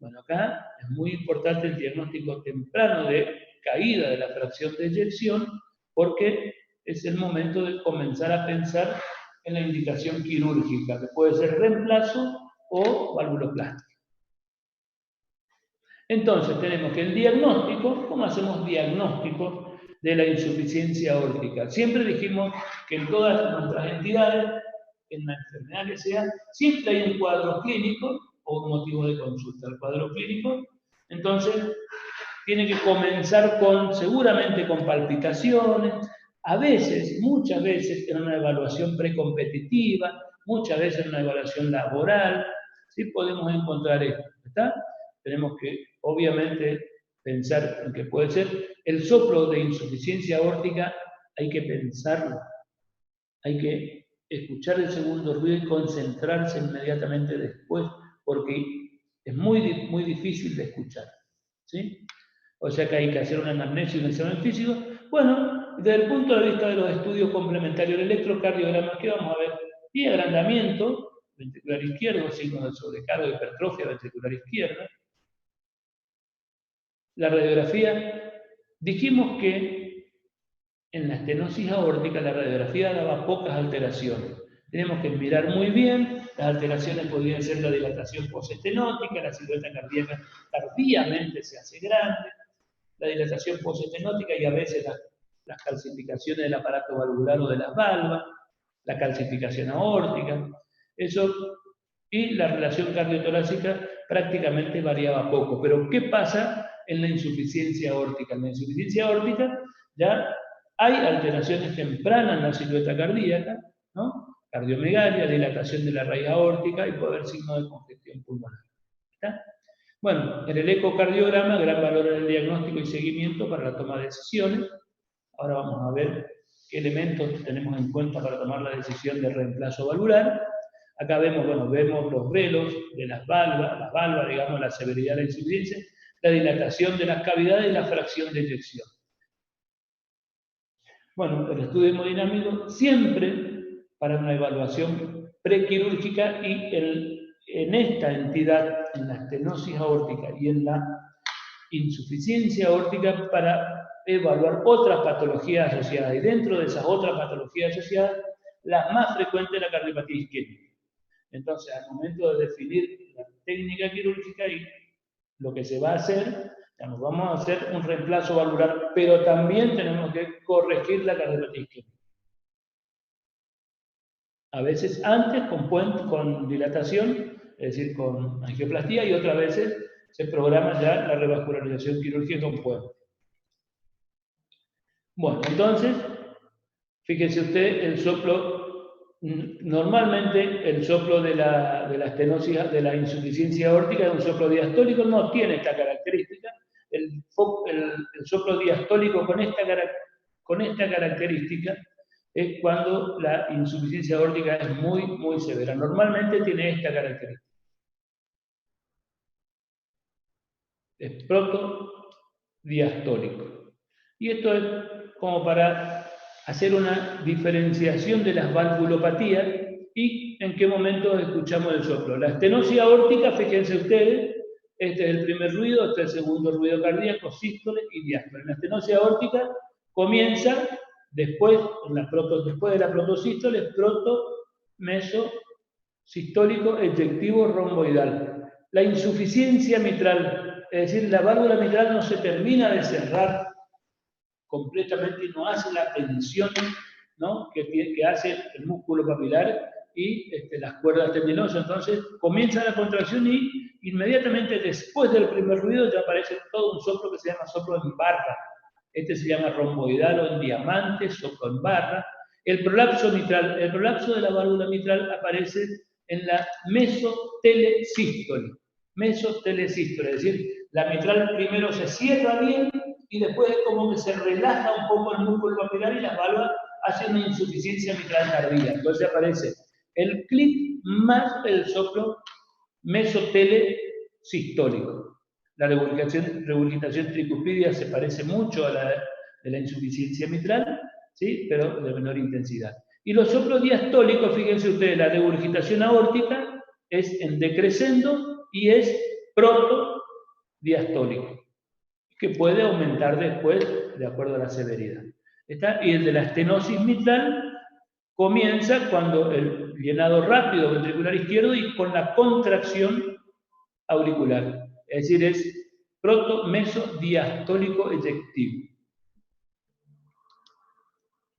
Bueno, acá es muy importante el diagnóstico temprano de caída de la fracción de eyección, porque es el momento de comenzar a pensar en la indicación quirúrgica, que puede ser reemplazo o valvuloplastia. Entonces tenemos que el diagnóstico, ¿cómo hacemos diagnóstico de la insuficiencia aórtica? Siempre dijimos que en todas nuestras entidades, en la enfermedad que sea, siempre hay un cuadro clínico o un motivo de consulta. El cuadro clínico, entonces, tiene que comenzar seguramente con palpitaciones, a veces, muchas veces, en una evaluación precompetitiva, muchas veces en una evaluación laboral, sí podemos encontrar esto, ¿está? Tenemos que, obviamente, pensar en que puede ser el soplo de insuficiencia aórtica, hay que pensarlo, hay que escuchar el segundo ruido y concentrarse inmediatamente después, porque es muy difícil de escuchar, ¿sí? O sea que hay que hacer una anamnesis y un examen físico. Bueno, desde el punto de vista de los estudios complementarios del electrocardiograma, ¿qué vamos a ver? Y agrandamiento ventricular izquierdo, signo de sobrecarga, hipertrofia ventricular izquierda. La radiografía, dijimos que en la estenosis aórtica la radiografía daba pocas alteraciones. Tenemos que mirar muy bien, las alteraciones podrían ser la dilatación postestenótica, la silueta cardíaca tardíamente se hace grande, la dilatación postestenótica y a veces las calcificaciones del aparato valvular o de las valvas, la calcificación aórtica, eso, y la relación cardiotorácica prácticamente variaba poco. Pero ¿qué pasa en la insuficiencia aórtica? En la insuficiencia aórtica ya hay alteraciones tempranas en la silueta cardíaca, ¿no? Cardiomegalia, dilatación de la raíz aórtica y puede haber signos de congestión pulmonar. ¿Está? Bueno, en el ecocardiograma, gran valor en el diagnóstico y seguimiento para la toma de decisiones. Ahora vamos a ver qué elementos tenemos en cuenta para tomar la decisión de reemplazo valvular. Acá vemos, bueno, vemos los velos de las valvas, digamos, la severidad de la insuficiencia, la dilatación de las cavidades y la fracción de eyección. Bueno, el estudio hemodinámico siempre para una evaluación prequirúrgica y en esta entidad, en la estenosis aórtica y en la insuficiencia aórtica para evaluar otras patologías asociadas. Y dentro de esas otras patologías asociadas, la más frecuente es la cardiopatía isquémica. Entonces, al momento de definir la técnica quirúrgica y lo que se va a hacer, digamos, vamos a hacer un reemplazo valvular, pero también tenemos que corregir la cardiopatía isquémica. A veces antes con dilatación, es decir, con angioplastía, y otras veces se programa ya la revascularización quirúrgica con puente. Bueno, entonces, fíjese usted, el soplo, normalmente el soplo de la estenosis, de la insuficiencia aórtica, es un soplo diastólico, no tiene esta característica. El soplo diastólico con esta característica es cuando la insuficiencia aórtica es muy severa. Normalmente tiene esta característica. Es protodiastólico. Y esto es como para hacer una diferenciación de las valvulopatías, y en qué momento escuchamos el soplo. La estenosis aórtica, fíjense ustedes, este es el primer ruido, este es el segundo ruido cardíaco, sístole y diástole. La estenosis aórtica comienza después de la protosístole, proto-meso-sistólico eyectivo romboidal. La insuficiencia mitral, es decir, la válvula mitral no se termina de cerrar completamente y no hace la tensión, ¿no?, que hace el músculo papilar y las cuerdas tendinosas. Entonces comienza la contracción y inmediatamente después del primer ruido ya aparece todo un soplo que se llama soplo en barra. Este se llama romboidal o en diamante, soplo en barra. El prolapso mitral, el prolapso de la válvula mitral aparece en la mesotelesístole. Mesotelesístole, es decir, la mitral primero se cierra bien y después es como que se relaja un poco el músculo papilar y la válvula hace una insuficiencia mitral tardía. Entonces aparece el clic más el soplo mesotelesistólico. La regurgitación tricuspidia se parece mucho a la de la insuficiencia mitral, ¿sí?, pero de menor intensidad. Y los soplos diastólicos, fíjense ustedes, la regurgitación aórtica es en decrescendo y es protodiastólico, que puede aumentar después de acuerdo a la severidad. Y el de la estenosis mitral comienza cuando el llenado rápido ventricular izquierdo y con la contracción auricular. Es decir, es proto-meso-diastólico eyectivo.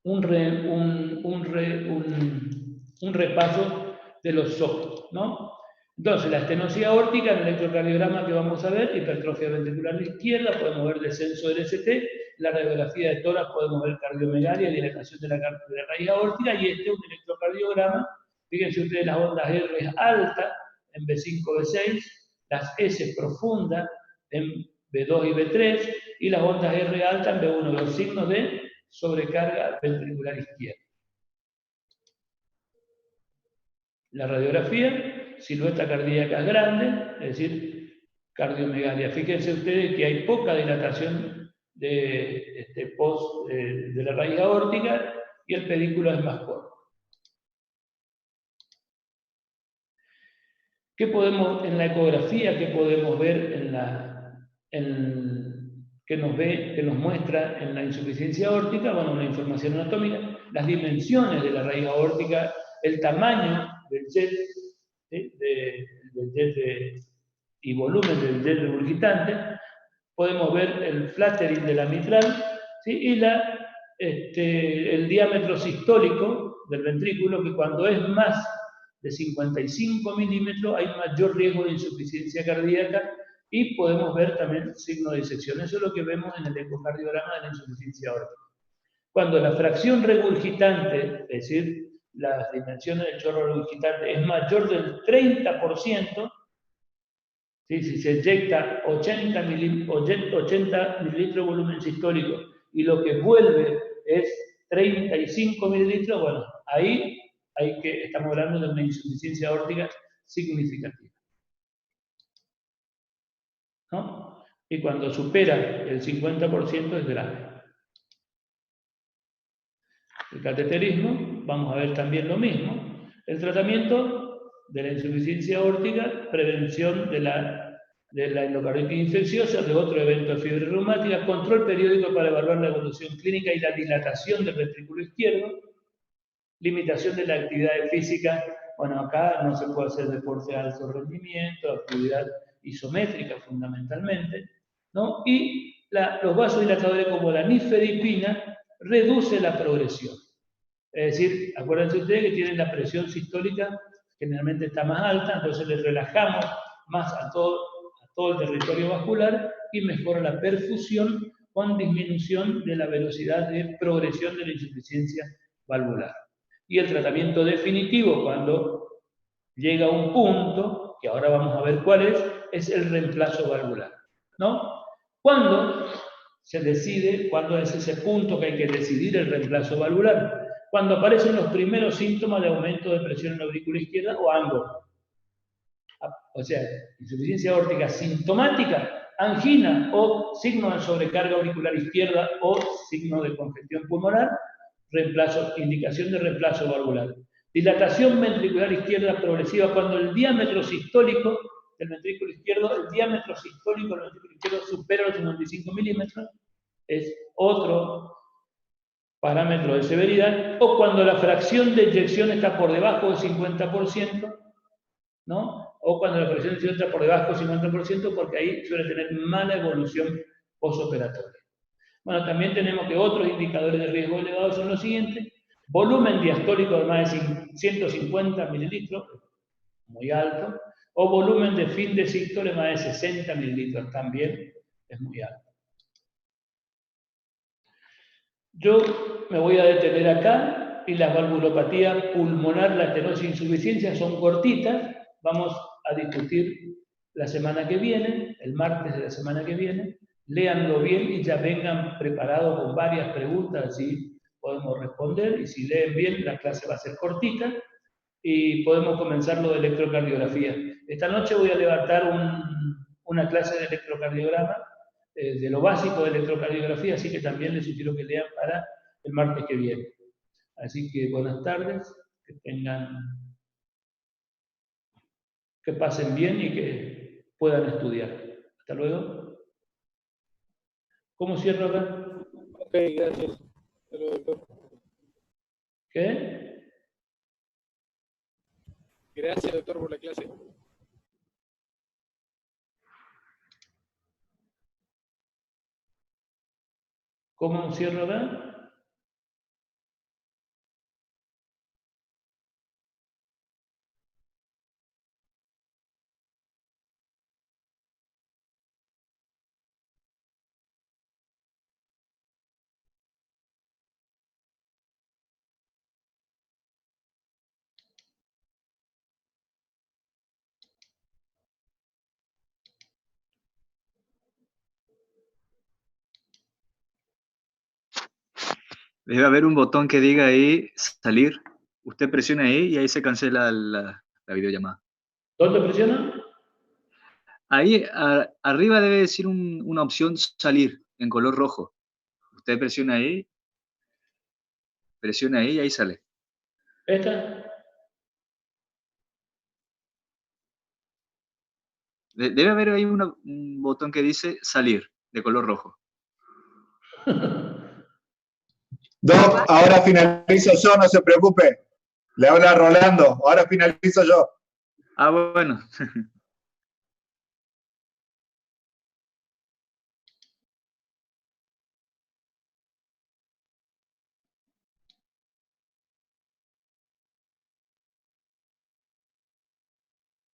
Un repaso de los soplos, ¿no? Entonces, la estenosis aórtica, en el electrocardiograma que vamos a ver, hipertrofia ventricular izquierda, podemos ver descenso del ST, la radiografía de tórax podemos ver cardiomegalia, dilatación de la raíz aórtica, y este es un electrocardiograma. Fíjense ustedes las ondas R altas en B5, B6, las S profundas en B2 y B3, y las ondas R altas en B1, los signos de sobrecarga ventricular izquierda. La radiografía, silueta cardíaca grande, es decir, cardiomegalia. Fíjense ustedes que hay poca dilatación de la raíz aórtica y el pedículo es más corto. ¿Qué podemos, en la ecografía, qué podemos ver que nos muestra en la insuficiencia aórtica? Bueno, una información anatómica, las dimensiones de la raíz aórtica, el tamaño del jet, ¿sí?, y volumen del jet regurgitante. Podemos ver el flattering de la mitral, ¿sí?, y el diámetro sistólico del ventrículo, que cuando es más de 55 milímetros hay mayor riesgo de insuficiencia cardíaca, y podemos ver también signo de disección. Eso es lo que vemos en el ecocardiograma de la insuficiencia aórtica. Cuando la fracción regurgitante, es decir, las dimensiones del chorro regurgitante, es mayor del 30%, ¿sí?, si se eyecta 80 mililitros de volumen sistólico y lo que vuelve es 35 mililitros, bueno, ahí estamos hablando de una insuficiencia aórtica significativa, ¿no? Y cuando supera el 50% es grave. El cateterismo, vamos a ver también lo mismo. El tratamiento de la insuficiencia aórtica, prevención de la endocarditis infecciosa, de otro evento de fiebre reumática, control periódico para evaluar la evolución clínica y la dilatación del ventrículo izquierdo, limitación de la actividad física. Bueno, acá no se puede hacer deporte de alto rendimiento, actividad isométrica fundamentalmente, ¿no? Y los vasodilatadores como la nifedipina reduce la progresión. Es decir, acuérdense ustedes que tienen la presión sistólica generalmente está más alta, entonces les relajamos más a todo el territorio vascular y mejora la perfusión con disminución de la velocidad de progresión de la insuficiencia valvular. Y el tratamiento definitivo, cuando llega a un punto, que ahora vamos a ver cuál es el reemplazo valvular, ¿no? Cuando se decide, cuando es ese punto que hay que decidir el reemplazo valvular, cuando aparecen los primeros síntomas de aumento de presión en la aurícula izquierda o ANGO. O sea, insuficiencia aórtica sintomática, angina o signo de sobrecarga auricular izquierda o signo de congestión pulmonar, indicación de reemplazo valvular. Dilatación ventricular izquierda progresiva cuando el diámetro sistólico del ventrículo izquierdo, supera los 55 milímetros, es otro parámetro de severidad, o cuando la fracción de eyección está por debajo del 50%, ¿no? O cuando la fracción de eyección está por debajo del 50%, porque ahí suele tener mala evolución postoperatoria. Bueno, también tenemos que otros indicadores de riesgo elevado son los siguientes: volumen diastólico de más de 150 mililitros, muy alto, o volumen de fin de sístole de más de 60 mililitros, también es muy alto. Yo me voy a detener acá, y las valvulopatías pulmonar, la estenosis e insuficiencia son cortitas. Vamos a discutir la semana que viene, el martes de la semana que viene. Léanlo bien y ya vengan preparados con varias preguntas, así podemos responder, y si leen bien la clase va a ser cortita y podemos comenzar lo de electrocardiografía. Esta noche voy a levantar una clase de electrocardiograma, de lo básico de electrocardiografía, así que también les sugiero que lean para el martes que viene. Así que buenas tardes, que pasen bien y que puedan estudiar. Hasta luego. ¿Cómo cierro acá? Ok, gracias. Hasta luego, doctor. ¿Qué? Gracias, doctor, por la clase. ¿Cómo cierro acá? Debe haber un botón que diga ahí salir. Usted presiona ahí y ahí se cancela la videollamada. ¿Dónde presiona? Ahí arriba debe decir una opción salir en color rojo. Usted presiona ahí y ahí sale. ¿Esta? Debe haber ahí un botón que dice salir de color rojo. Doc, ahora finalizo yo, no se preocupe. Le habla Rolando, ahora finalizo yo. Ah, bueno.